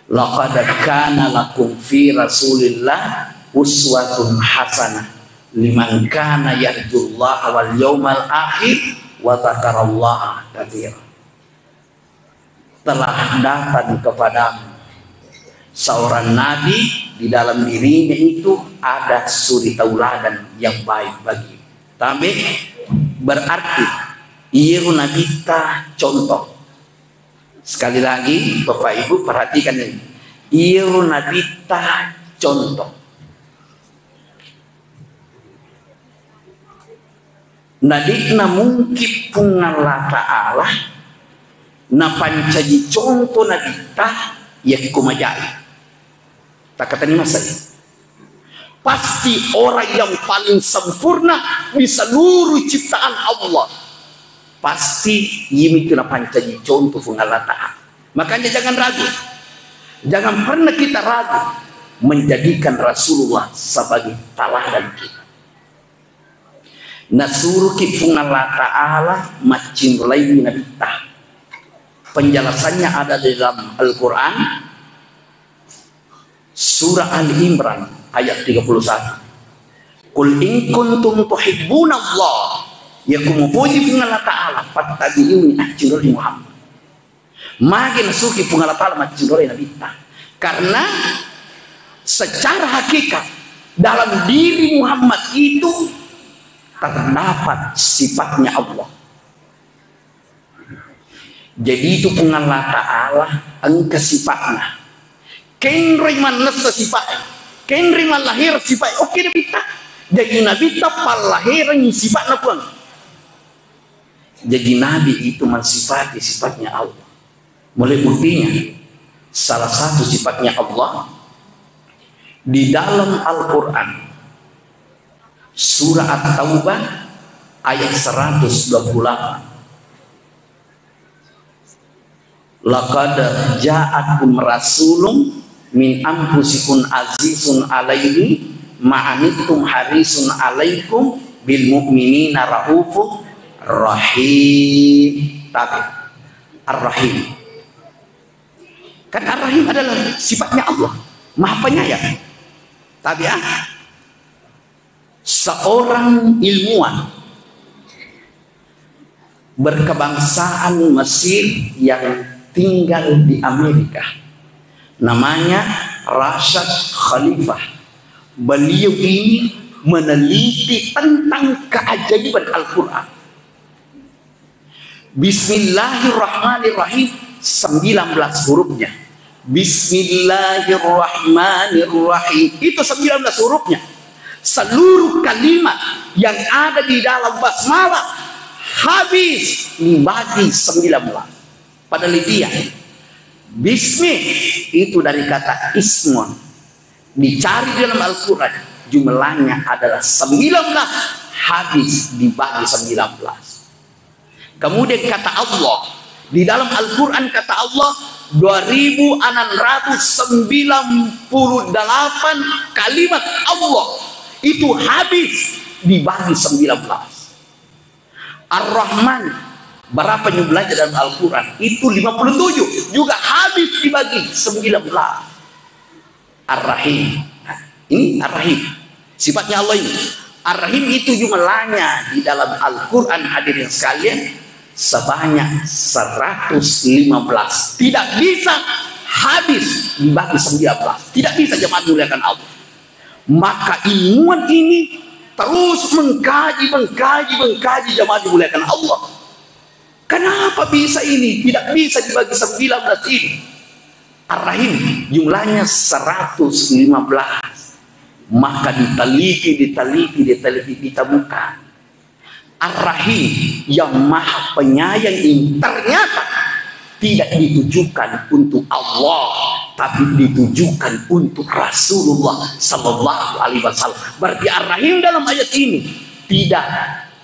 Laqad kana lakum fi Rasulillah uswatun hasanah liman kana yarjullaha wal yawmal akhir wa dzakarallaha katsiran. Telah datang kepadamu seorang nabi, di dalam dirinya itu ada suri tauladan yang baik bagi. Tapi berarti ia nabi ta contoh. Sekali lagi Bapak Ibu perhatikan ini. Ia nabi ta contoh. Nadikna mungkin pungallah ta'ala na pancaji contoh nadita ya kumajai. Tak kata ni masalah. Pasti orang yang paling sempurna di seluruh ciptaan Allah. Pasti ini kena pancaji contoh pungallah ta'ala. Makanya jangan ragu. Jangan pernah kita ragu menjadikan Rasulullah sebagai teladan kita. Nasuruh kipung Allah Ta'ala macin lain Nabi Ta. Penjelasannya ada di dalam Al-Quran surah Al-Imran ayat 31. Qul in kuntum tuhibbuna Allah, ya kumupuji pung Allah Ta'ala fattabi'uni ajrul Muhammad. Magi nasuruh kipung Allah Ta'ala macin lain Nabi Ta. Karena secara hakikat dalam diri Muhammad itu terdapat sifatnya Allah. Jadi itu pengalah ta'ala engke sifatnya. Kenriman nasa sifatnya. Kenriman lahir sifat. Oke Nabi ta. Jadi Nabi ta pal lahiran sifatnya pun. Jadi Nabi itu mensifati sifatnya Allah. Mulai buktinya salah satu sifatnya Allah di dalam Al-Quran surah At-Taubah ayat 128. Laqad ja'akum rasulun min anfusikum azizun alaihi ma'anittum harisun alaikum bil mu'minina raufur rahim. Tapi Ar-Rahim. Kan Ar-Rahim adalah sifatnya Allah, Maha Penyayang. Tapi seorang ilmuwan berkebangsaan Mesir yang tinggal di Amerika, namanya Rashad Khalifah. Beliau ini meneliti tentang keajaiban Al-Quran. Bismillahirrahmanirrahim 19 hurufnya. Bismillahirrahmanirrahim itu 19 hurufnya. Seluruh kalimat yang ada di dalam basmalah habis dibagi 19. Pada Libya bismi itu dari kata ismun, dicari dalam Al-Quran jumlahnya adalah 19, habis dibagi 19. Kemudian kata Allah di dalam Al-Quran, kata Allah 2698 kalimat Allah itu habis dibagi 19. Ar-Rahman berapa jumlahnya dalam Al-Quran? Itu 57, juga habis dibagi 19. Ar-Rahim, nah, ini Ar-Rahim. Sifatnya Allah ini. Ar-Rahim itu jumlahnya di dalam Al-Quran hadirin sekalian sebanyak 115. Tidak bisa habis dibagi 19. Tidak bisa jemaat muliakan Allah. Maka ilmuwan ini terus mengkaji jemaat dimuliakan Allah. Kenapa bisa ini? Tidak bisa dibagi 19 ini. Ar-Rahim jumlahnya 115. Maka diteliti ditemukan Ar-Rahim yang maha penyayang ini ternyata tidak ditujukan untuk Allah, tapi ditujukan untuk Rasulullah Sallallahu Alaihi Wasallam. Berarti Ar-Rahim dalam ayat ini tidak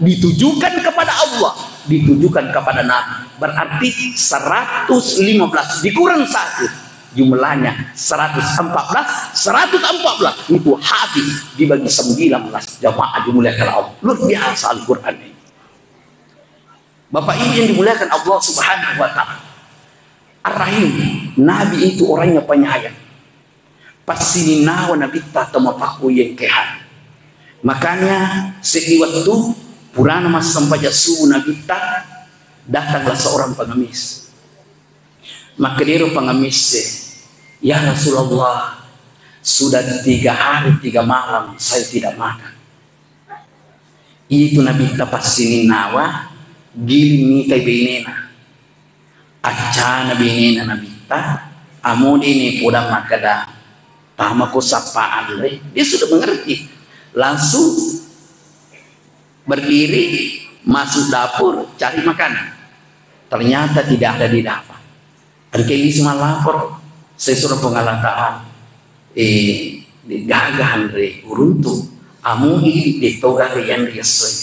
ditujukan kepada Allah, ditujukan kepada Nabi. Berarti 115 dikurang 1, jumlahnya 114 itu habis dibagi 19 jamaah dimuliakan Allah. Luar biasa Al-Quran ini. Bapak Ibu yang dimuliakan Allah Subhanahu wa ta'ala, Ar-Rahim, Nabi itu orangnya penyayang. Pasininawa Nabi tatamapaku yang kehan. Makanya setiap waktu Purana mas sampaja subuh Nabi datanglah seorang pengemis. Maka dia pengemis, ya Rasulullah, sudah 3 hari 3 malam saya tidak makan. Itu Nabi tapasinin nawa gilini kay binena. Acha na binena Nabi ta amon ini pulang makada tama ko sapaan re. Dia sudah mengerti. Langsung berdiri masuk dapur cari makanan. Ternyata tidak ada di dapur. Angkei semua lapor, saya suruh pengalataan, gagahan re uruntu, amu ini di toga re yang riasoi.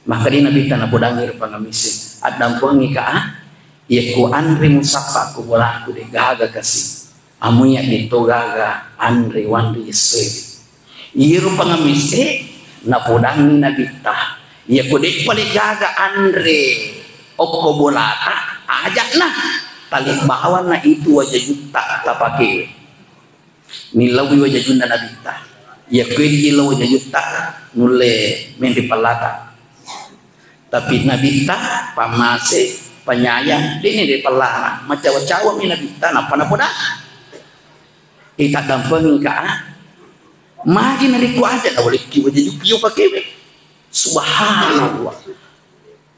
Maka di Nabi tanah podangir pengamisi, adam pengika, ya ku andre musapa ku bola ku de gaga kasih, amu ya di toga andre wan riasoi. Iru pengamisi, na podangi Nabi tah, ya ku de paling gaga andre, oko bolata, ajak nah. Tali bahawan na itu wajah juta tapake nilawi wajah junda nabita ya kwedi ilo wajah juta nule mendi palata tapi nabita pamase penyayang ini di palata macawa-cawa mi nabita napa napoda ika dampeng ka magi nariku aja na wali ki wajah jupiyo pakewe subhanallah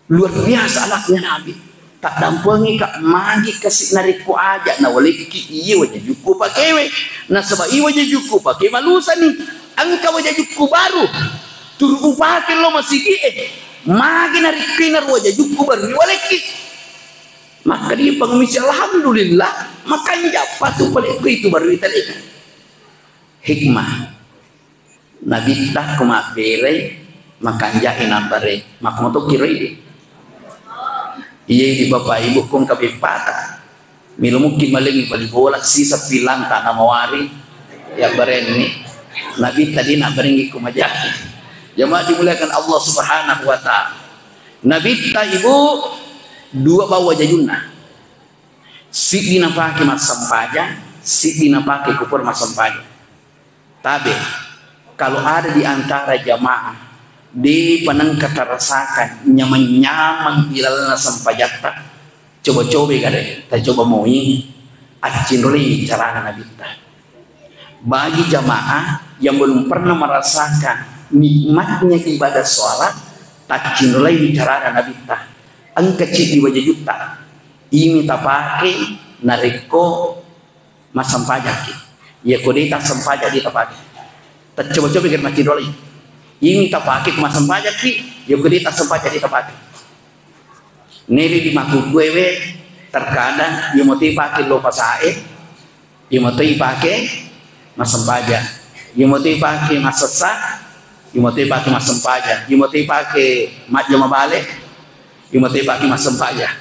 luar biasa anaknya Nabi. Tak dampengi kak magi kasih nariku aja na waliki iya wajah juku pakewe na sebab iya wajah juku pakai malusa nih angka wajah juku baru turu pakai lo masih magi nariku nar wajah juku baru waliki maka dia pengemis alhamdulillah makanya patuh paliku itu baru itali hikmah Nabi tak kumat bere makanja inambare makmoto kira ini. Iya di bapak ibu kong kabeh patah. Milo mungkin maling balik bola sisa pilang tanah mawari ya bareng ni. Nabi tadi nak beringi kumajak. Jemaah dimuliakan Allah Subhanahu wa ta'ala. Nabi ta ibu 2 bawa jajuna. Si dinapake mas sampaja, si dinapake kupur mas sampaja. Tabe kalau ada di antara jamaah di panang katarasakan nyaman-nyaman ilalana sampajata coba-coba kade ta coba mau ini acinroli cara Nabi ta bagi jamaah yang belum pernah merasakan nikmatnya ibadah sholat tak cinroli cara Nabi ta angka di wajah juta ini tak pakai nariko mas sampajaki ya kode tak sampaja di tapake tak coba-coba kade macinroli ini tak pakai kemasan pajak ki, ya gede tak sempat jadi tak neri di maku gue terkadang dia mau pakai lo pasae, dia mau pakai masam pajak, dia mau pakai mas sesak, dia mau pakai masam pajak, dia mau pakai mat jama balik, dia mau pakai masam pajak.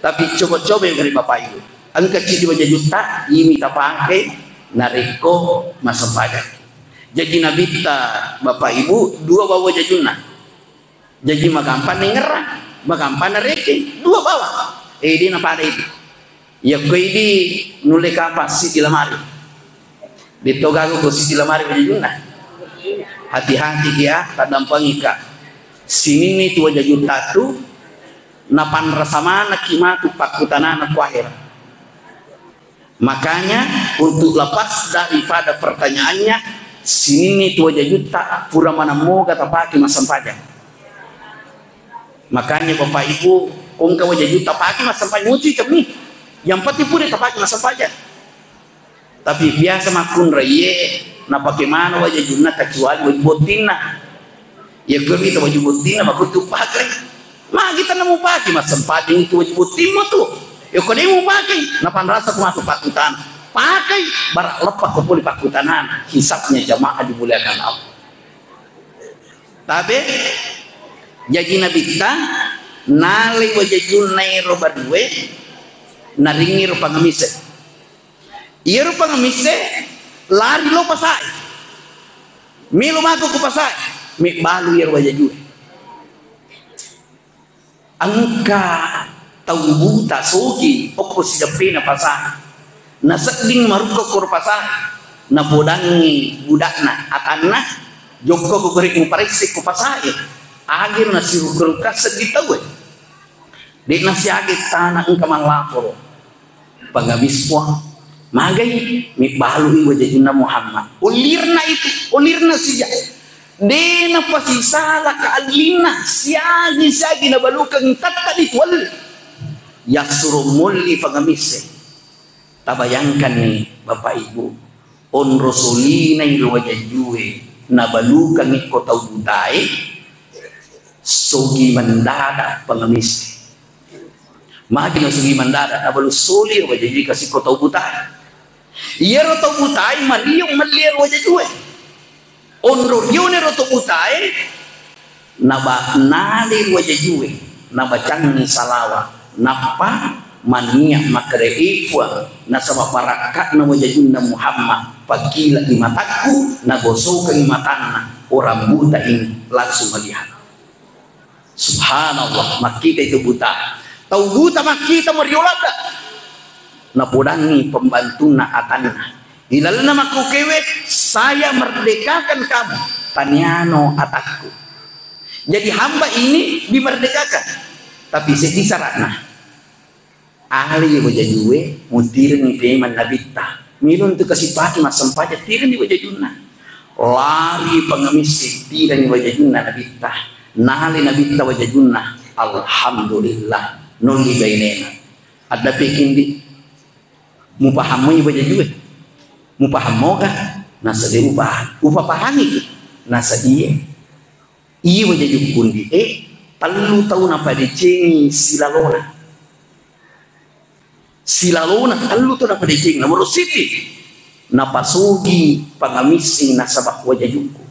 Tapi coba-coba yang dari bapak ibu, angka kecil 2 juta, ini tak pakai nariko masam pajak. Jadi Nabi ta bapak ibu 2 bawa jajuna. Jadi magampan ni ngerah, magampan na reke 2 bawa. Di napa itu? Ya koi di nule kapas si lamari. Di togago ko si lamari jajuna. hati-hati dia tak dampangi ka sini nih tua juta tu napan rasa mana kimatu pakutanana ku akhir. Makanya untuk lepas daripada pertanyaannya sini nih tua juta pura mana mau kata pakai masam pajak. Makanya bapak ibu kong kau juta pakai masam pajak muci kami yang penting pun dia pakai masam pajak. Tapi biasa makun raye na pakai mana wajah junna kecuali wajah botina. Ya kami itu wajah botina maka tu pakai. Mah kita nak mau pakai mas sempat itu wajah botina tu. Ya kau dia mau pakai. Napan rasa tu masuk pakutan. Pakai barak lepas kau boleh pakutanan. Hisapnya jamaah dimuliakan Allah. Tapi jadi nabi kita nali wajah junna roba dua naringi rupa ngamise. Iya rupa ngamise lari lo pasai mi lo mako ku pasai mi balu yer wajah jue angka tau buta sogi opo si dapena pasai na seding maruko kur pasai na bodangi budakna akanna joko ku kurik parisik ku pasai agir na siru kerukas segitawe di nasi agir tanah engka malaporo pangabis puang magai mi balu wajah junna Muhammad ulirna itu ulirna sija dena pasti salah kaalina siagi na balukang tatta ditwal yasuru mulli pangamise tabayangkan nih bapak ibu on rasulina ilo wajah jue na balukang iko tau budai sogi mandada pangamise magi na sugi mandada na balu solir wajah jika si ko tau budai iya roto butai maliyong malir wajah jue onro yone roto butai naba nalir wajah jue naba cangi salawa napa mania makare ifwa na sama parakat na wajah junna Muhammad pagila di mataku na gosokan matana orang buta ini langsung melihat subhanallah makita itu buta tau buta makita mariolata napodangi pembantu na atanna ilalna maku kewe saya merdekakan kamu tanyano atakku jadi hamba ini dimerdekakan tapi sedi syaratna ahli wajah jue mudirin iman nabita milun tu kasih pati masam pajak tirin di wajah junna lari pengemis tirin di wajah junna nabita nali nabita wajah junna alhamdulillah nuli bainena ada pekin di mupahamu wajah jue mupahamo ka nasa di upapahami nasa iya wajah jukundi talu tahu napa dicing silalona talu tahu napa dicing nomor siti napa sugi pangamisi nasabak wajah juku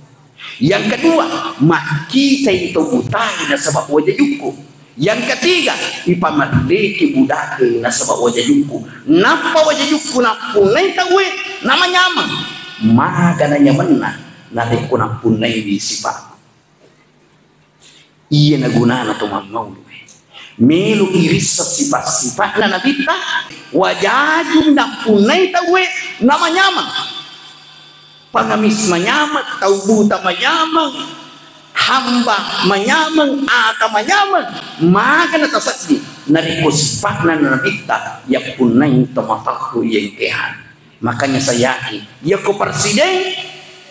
yang kedua makita itu butai nasabak wajah juku yang ketiga ipamardeki budake nasabak wajah juku napa wajah juku napunai tawe namanya ama maka nanya menang nanti kuna punai di sifat iya nagunana to mamau melu iris sifat-sifat na nabita wajah juku napunai tawe namanya ama pangamis manyama tau buta manyama hamba manyamang ata manyamang maka natasakdi nariko sifat na nabita ya punay tomataku yang kehan makanya saya yakin ya ko presiden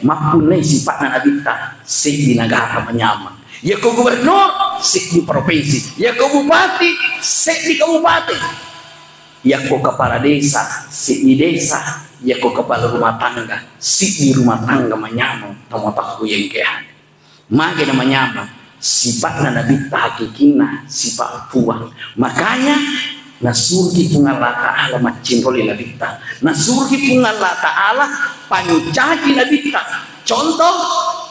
mapunay sifat na nabita si di negara manyamang ya ko gubernur si di provinsi ya ko bupati si di kabupaten ya ko kepala desa si di desa ya ko kepala rumah tangga si di rumah tangga manyamang tomataku yang kehan maka namanya apa? Sifat na nabi hakikina sifat puang. Makanya nasurgi pungallah ta'ala macinroli nabi ta. Nasurgi pungallah ta'ala pancaji nabi ta. Contoh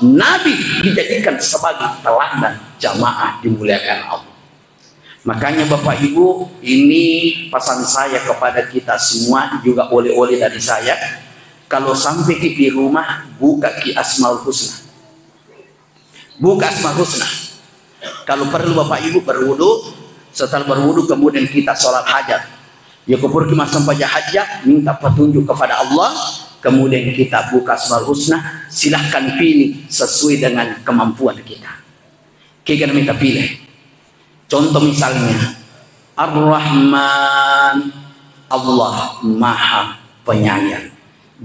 nabi dijadikan sebagai teladan jamaah dimuliakan Allah. Makanya Bapak Ibu ini pesan saya kepada kita semua juga oleh-oleh dari saya. Kalau sampai di rumah buka ki Asmaul Husna. Buka Asmaul Husna. Kalau perlu Bapak Ibu berwudu, setelah berwudu kemudian kita sholat hajat. Ya kubur kita sampai hajat, minta petunjuk kepada Allah. kemudian kita buka Asmaul Husna, silahkan pilih sesuai dengan kemampuan kita. Kita minta pilih. Contoh misalnya, Ar-Rahman, Allah Maha Penyayang.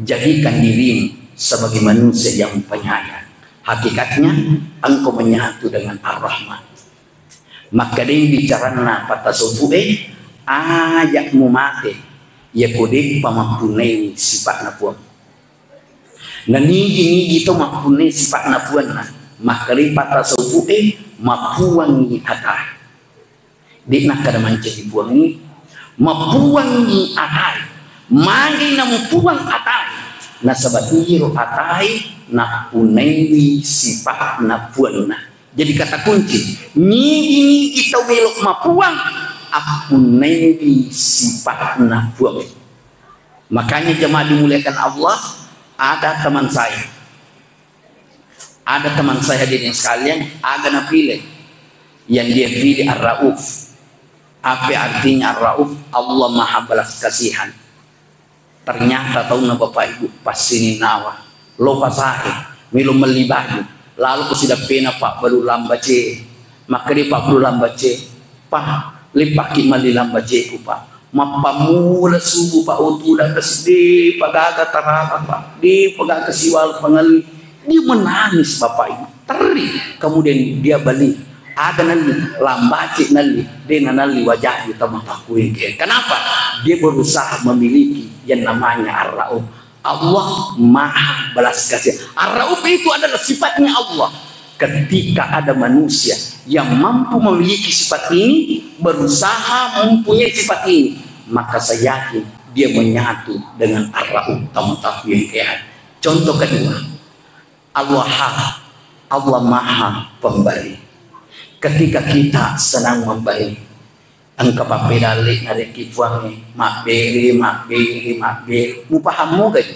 Jadikan dirimu sebagai manusia yang penyayang. Hakikatnya engkau menyatu dengan Ar-Rahman. Maka dia bicara pada subuh ayatmu mati ya kode pamampunai sifat napuan. Nah ni itu mampunai sifat napuan na maka dia pada subuh mapuangi atai. Dia nak kada mancing puangi mapuangi atai. Magi na mapuang atai. Na sabati ro atai na punai sifat napuan na. Jadi kata kunci, ni kita belok mapuang, aku nabi sifat nabuang. Makanya jemaah dimuliakan Allah, ada teman saya hadirin sekalian, ada na pilih, yang dia pilih Ar-Rauf. Apa artinya Ar-Rauf? Allah Maha Balas Kasihan. Ternyata tahu na bapak ibu pasti nawa, lo pasahe, milo melibati. Lalu aku sudah pena pak baru lambace, maka dia pak baru lambace, pak lipak kimali lambace ku pak, mapamula subuh pak utulah kesde, pagaga tarapa pak, di pagaga siwal pengali, dia menangis bapak ibu, teri, kemudian dia balik, ada nali lambace nali, dia nali wajah kita matakuin, kenapa? Dia berusaha memiliki yang namanya Ar-Rauf. Allah Maha Balas Kasih. Ar-Rauf itu adalah sifatnya Allah. Ketika ada manusia yang mampu memiliki sifat ini, berusaha mempunyai sifat ini, maka saya yakin dia menyatu dengan Ar-Rauf. Contoh kedua, Allah Maha Pemberi. Ketika kita senang memberi, engkau papedalik ada kifuangi makberi mu paham mo kan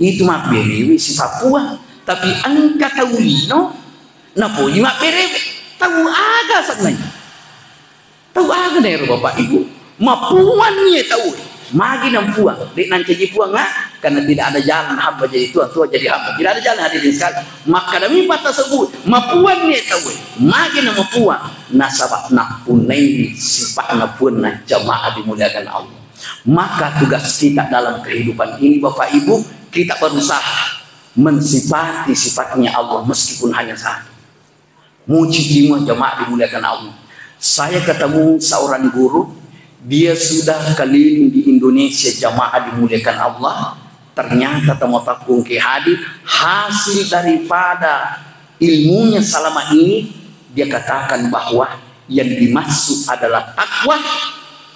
itu makberi sifat puang tapi engkau tahu no napo di makberi tahu aga sebenarnya tahu aga dari bapak ibu mapuannya tahu magi nam puang dek nanti jadi puang karena tidak ada jalan hamba jadi tua jadi hamba tidak ada jalan hadirin sekali maka demi mata sebut mapuannya tahu magi nam puang nasabak nak punai sifat napun na jamaah dimuliakan Allah. Maka tugas kita dalam kehidupan ini bapak ibu kita berusaha mensifati sifatnya Allah meskipun hanya satu. Muji jiwa jamaah dimuliakan Allah. Saya ketemu seorang guru, dia sudah keliling di Indonesia jamaah dimuliakan Allah. Ternyata temotakung ke hadir hasil daripada ilmunya selama ini. Dia katakan bahwa yang dimaksud adalah takwa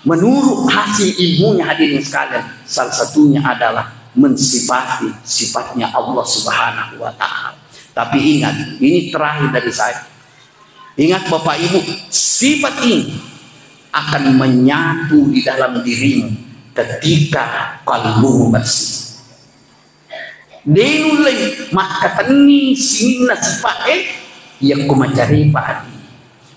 menurut hasil ilmunya hadirin sekalian salah satunya adalah mensifati sifatnya Allah Subhanahu wa Ta'ala. Tapi ingat, ini terakhir dari saya. Ingat Bapak Ibu, sifat ini akan menyatu di dalam dirimu ketika kalbu bersih. Denulai maka tani sinina sifat yang kumajari padi.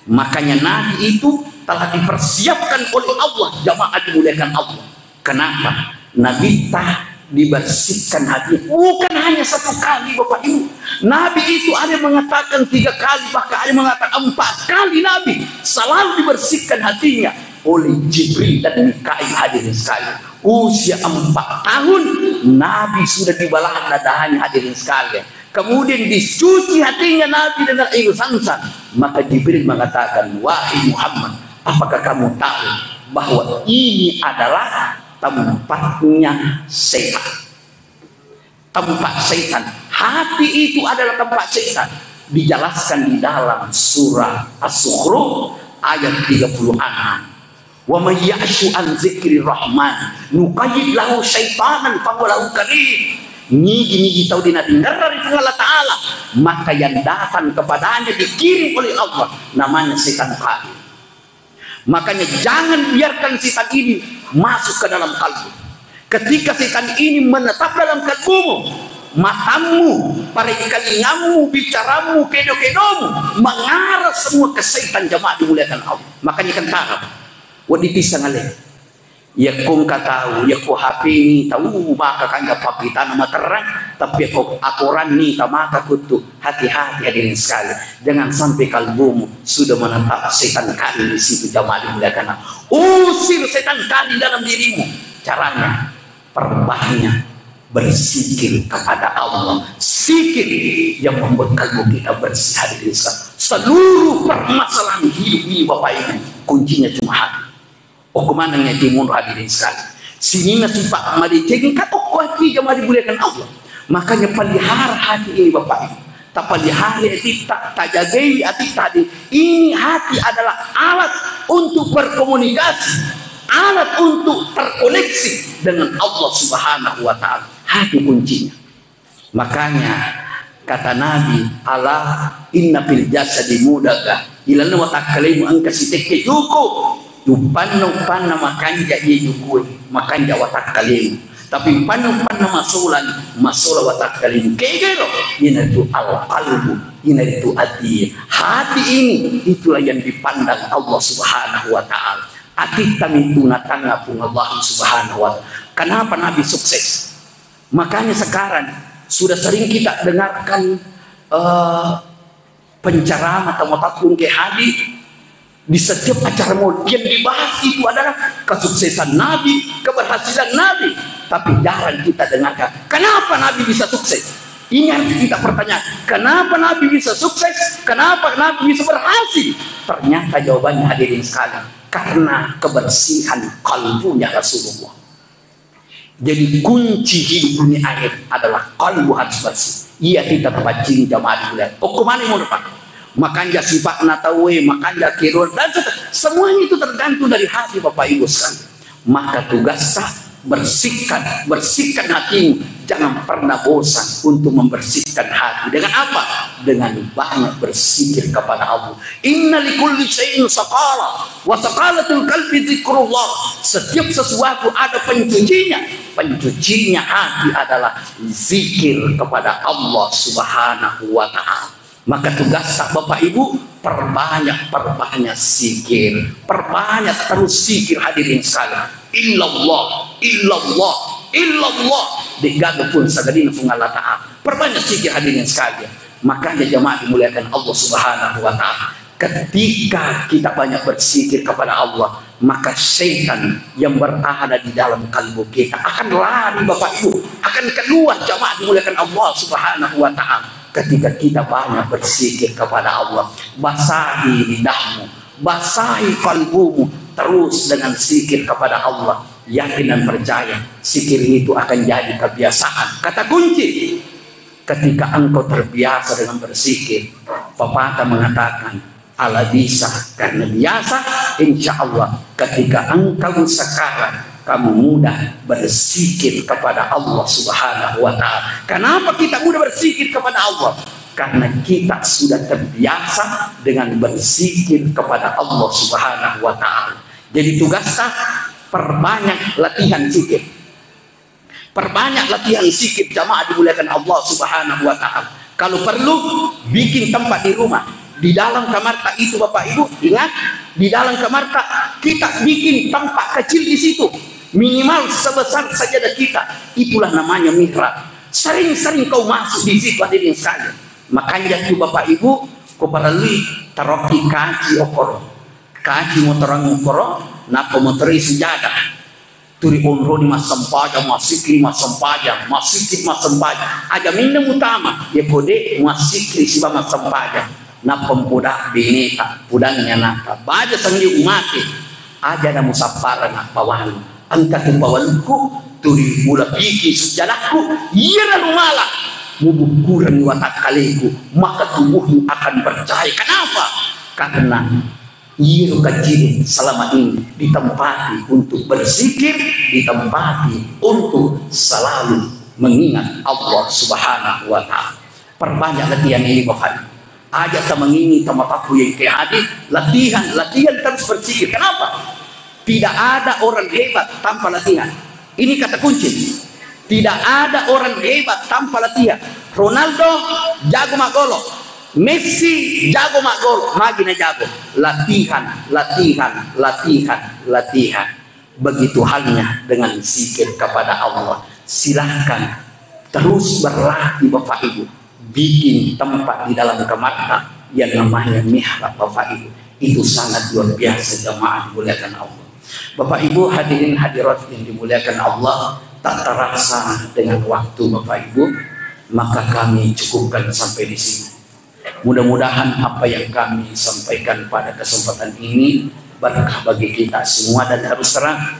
Makanya Nabi itu telah dipersiapkan oleh Allah jamaah dimuliakan Allah. Kenapa? Nabi tak dibersihkan hati bukan hanya satu kali Bapak Ibu. Nabi itu ada yang mengatakan 3 kali bahkan ada yang mengatakan 4 kali Nabi selalu dibersihkan hatinya oleh Jibril dan Mikail hadirin sekalian. Usia 4 tahun Nabi sudah dibalahan nadahnya hadirin sekalian. Kemudian dicuci hatinya Nabi dengan air Zamzam. Maka Jibril mengatakan, wahai Muhammad, apakah kamu tahu bahwa ini adalah tempatnya setan? Tempat setan. Hati itu adalah tempat setan. Dijelaskan di dalam surah As-Sukhruf ayat 36. Wa may ya'shu an dzikri rahman nuqayyid lahu syaitanan fa huwa lahu qarin. Nigi tahu dengar dari Allah Ta'ala, maka yang datang kepadanya dikirim oleh Allah namanya setan qarin. Makanya jangan biarkan setan ini masuk ke dalam kalbu. Ketika setan ini menetap dalam kalbumu, matamu, parikalingamu, bicaramu, kedo-kedomu mengarah semua ke setan jamaah dimuliakan Allah. Makanya kan tarap wadi pisang alih Ya kung tahu, ya ko HP ni tahu maka kanya papita nama terang, tapi aku akuran ni maka kutu hati-hati hadirin sekali. Jangan sampai kalbumu sudah menetap setan kali di situ jamaah dimuliakan. Usir setan kali dalam dirimu. Caranya perbanyak berzikir kepada Allah. Zikir yang membuat kalbu kita bersih hadirin sekali. Seluruh permasalahan hidup ini Bapak Ibu kuncinya cuma hati. Oh kemana timun hadirin sekali. Sini sifat mari jadi katok hati jamaah dimuliakan Allah. Makanya pelihara hati ini Bapak Ibu. Tak pelihara hati tak jagai hati tadi. Ini hati adalah alat untuk berkomunikasi, alat untuk terkoneksi dengan Allah Subhanahu wa taala. Hati kuncinya. Makanya kata Nabi, Allah inna fil jasadi mudaga ilana wa takalimu angka siteke yuko. Panno makanja yeyukui makanja watak kalimu tapi panno masulan masula watak kalimu kegero ina itu al-qalbu ina itu hati ini itulah yang dipandang Allah Subhanahu wa taala. Hati kami tunatanga pun Allah Subhanahu wa taala. Kenapa Nabi sukses? Makanya sekarang sudah sering kita dengarkan penceramah atau apapun ke hadis. Di setiap acara maulid yang dibahas itu adalah kesuksesan Nabi, keberhasilan Nabi. Tapi jarang kita dengarkan, kenapa Nabi bisa sukses? Ini harus kita pertanyaan. Kenapa Nabi bisa sukses? Kenapa Nabi bisa berhasil? Ternyata jawabannya hadirin sekalian, karena kebersihan kalbunya Rasulullah. Jadi kunci hidup dunia akhir adalah kalbu harus bersih. Ia kita tempat jin jamaah dilihat. Oh kemana mau depan? Makanya sifat natawe, makanya kirun dan semuanya itu tergantung dari hati Bapak Ibu sekalian. Maka tugasnya bersihkan hatimu. Jangan pernah bosan untuk membersihkan hati. Dengan apa? Dengan banyak berzikir kepada Allah. Inna likulli syai'in saqala wa saqalatul qalbi dzikrullah. Setiap sesuatu ada pencucinya. Pencucinya hati adalah zikir kepada Allah Subhanahu wa taala. Maka tugas Bapak Ibu perbanyak zikir, perbanyak terus zikir hadirin sekalian. Illallah, illallah, illallah. Digaga pun sagadina pun Allah Ta'ala. Perbanyak zikir hadirin sekalian. Makanya jemaah dimuliakan Allah Subhanahu wa taala. Ketika kita banyak berzikir kepada Allah, maka setan yang berada di dalam kalbu kita akan lari Bapak Ibu, akan keluar jemaah dimuliakan Allah Subhanahu wa taala. Ketika kita banyak berzikir kepada Allah, basahi lidahmu, basahi kalbumu terus dengan zikir kepada Allah. Yakin dan percaya, zikir itu akan jadi kebiasaan. Kata kunci, ketika engkau terbiasa dengan berzikir, pepatah mengatakan, ala bisa karena biasa, insya Allah ketika engkau sekarang kamu mudah berzikir kepada Allah Subhanahu wa taala. Kenapa kita mudah berzikir kepada Allah? Karena kita sudah terbiasa dengan berzikir kepada Allah Subhanahu wa taala. Jadi tugasnya perbanyak latihan zikir. Perbanyak latihan zikir jamaah dimuliakan Allah Subhanahu wa taala. Kalau perlu bikin tempat di rumah. Di dalam kamar tak itu Bapak Ibu, ingat, di dalam kamar tak kita bikin tempat kecil di situ. Minimal sebesar sajadah kita, itulah namanya mihrab. Sering-sering kau masuk di situ hadirin sekalian. Makanya itu Bapak Ibu, kau perlu taroki kaji okoro, kaji motorang okoro, napa motori sejadah. Turi onro di mas sempajang, masikri mas sempajang, masikri mas sempajang. Aja minum utama, ya kode masikri siba mas sempajang. Napa pempudak bineka, pudangnya napa. Baja sanggi umati, aja ada musafara nak pawalu. Angkat bawaluku turi mula piki sejarahku iya lalu malah mubukuran watak kaliku maka tubuhmu akan percaya. Kenapa? Karena iya kecil selama ini ditempati untuk berzikir, ditempati untuk selalu mengingat Allah Subhanahu wa taala. Perbanyak latihan ini Bapak. Aja sama ini sama aku yang ke hadis, latihan terus berzikir. Kenapa? Tidak ada orang hebat tanpa latihan. Ini kata kunci. Tidak ada orang hebat tanpa latihan. Ronaldo jago mak golo. Messi jago mak golo. Magina jago. Latihan. Begitu halnya dengan zikir kepada Allah. Silahkan terus berlatih Bapak Ibu. Bikin tempat di dalam kamar yang namanya mihrab Bapak Ibu. Itu sangat luar biasa jamaah dimuliakan Allah. Bapak Ibu hadirin hadirat yang dimuliakan Allah, tak terasa dengan waktu Bapak Ibu, maka kami cukupkan sampai di sini. Mudah-mudahan apa yang kami sampaikan pada kesempatan ini berkah bagi kita semua, dan harus terang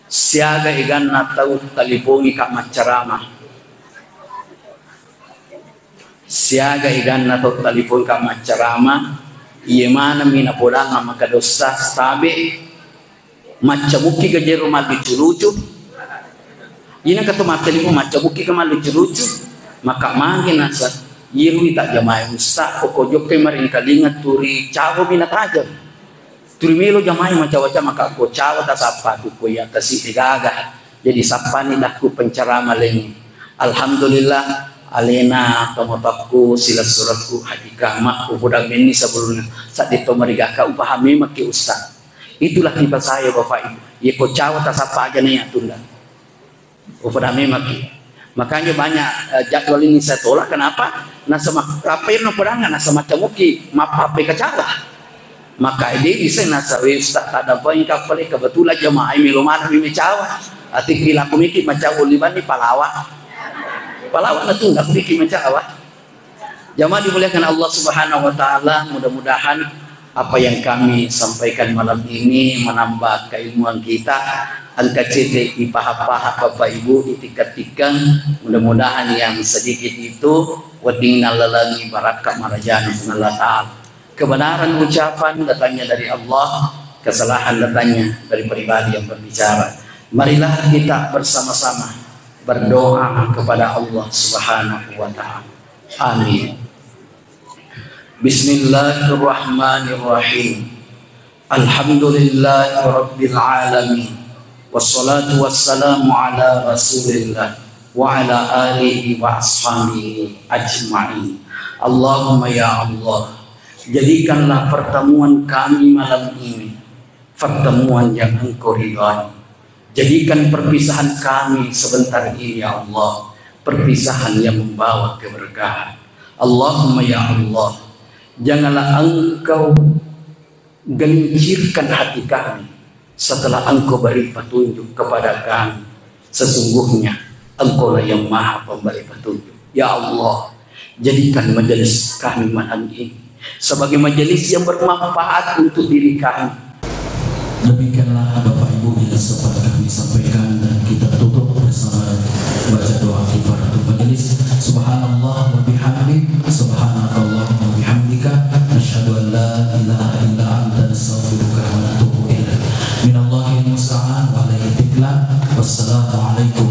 siaga igan natau talipungi kak macarama, siaga igan natau talipun kak macarama, iya mana mina podang maka dosa tabe macamuki ke jero mal lucu-lucu. Ini kata matelimu macamuki ke mal lucu-lucu, maka mangin asat yiru tak jamai ustaz pokok ke maring kalingat turi cawo mina tajam turi melo jamai macawaca maka ko cawo ta sapa tu ko ya kasih gaga. Jadi sapani daku pencerama lengi. Alhamdulillah alena tomotakku sila suratku hadika mak upudang ini sebelumnya saat itu mereka upahami maki ustaz. Itulah tipe saya Bapak Ibu. Ya ko cawo ta sapa aja nih tunda upahami maki. Makanya banyak jadwal ini saya tolak. Kenapa? Nasa apa yang perangan nasa macam muki mapape kacawa. Maka ini bisa nasa ustaz ada apa yang kapal kebetulan jamaah milumana mi cawa. Ati kila kumiki macawa liban ni palawa. Palawa na tunda kumiki macawa. Jamaah dimuliakan Allah Subhanahu wa taala, mudah-mudahan apa yang kami sampaikan malam ini menambah keilmuan kita. Angka CD ipahap-pahap Bapak Ibu itik-itikan, mudah-mudahan yang sedikit itu wadingna lalani barakat marajana Allah Ta'ala. Kebenaran ucapan datangnya dari Allah, kesalahan datangnya dari pribadi yang berbicara. Marilah kita bersama-sama berdoa kepada Allah Subhanahu wa Ta'ala. Amin. Bismillahirrahmanirrahim. Alhamdulillahi rabbil alamin. Wassalatu wassalamu ala rasulillah wa ala alihi wa ashabihi ajma'in. Allahumma ya Allah, jadikanlah pertemuan kami malam ini pertemuan yang Engkau ridhai. Jadikan perpisahan kami sebentar ini ya Allah perpisahan yang membawa keberkahan. Allahumma ya Allah, janganlah Engkau gelincirkan hati kami setelah Engkau beri petunjuk kepada kami. Sesungguhnya Engkau lah yang maha pemberi petunjuk. Ya Allah, jadikan majelis kami malam ini sebagai majelis yang bermanfaat untuk diri kami. Demikianlah Bapak Ibu yang sempat kami sampaikan, dan kita tutup bersama baca doa kifaratul majelis. Subhanallah wa bihamdi, subhanakallah wa bihamdika, asyhadu an la ilaha illa anta, nastaghfiruka wa natubu ilaik. Minallahil musta'an wa alaihi tiklan. Wassalamualaikum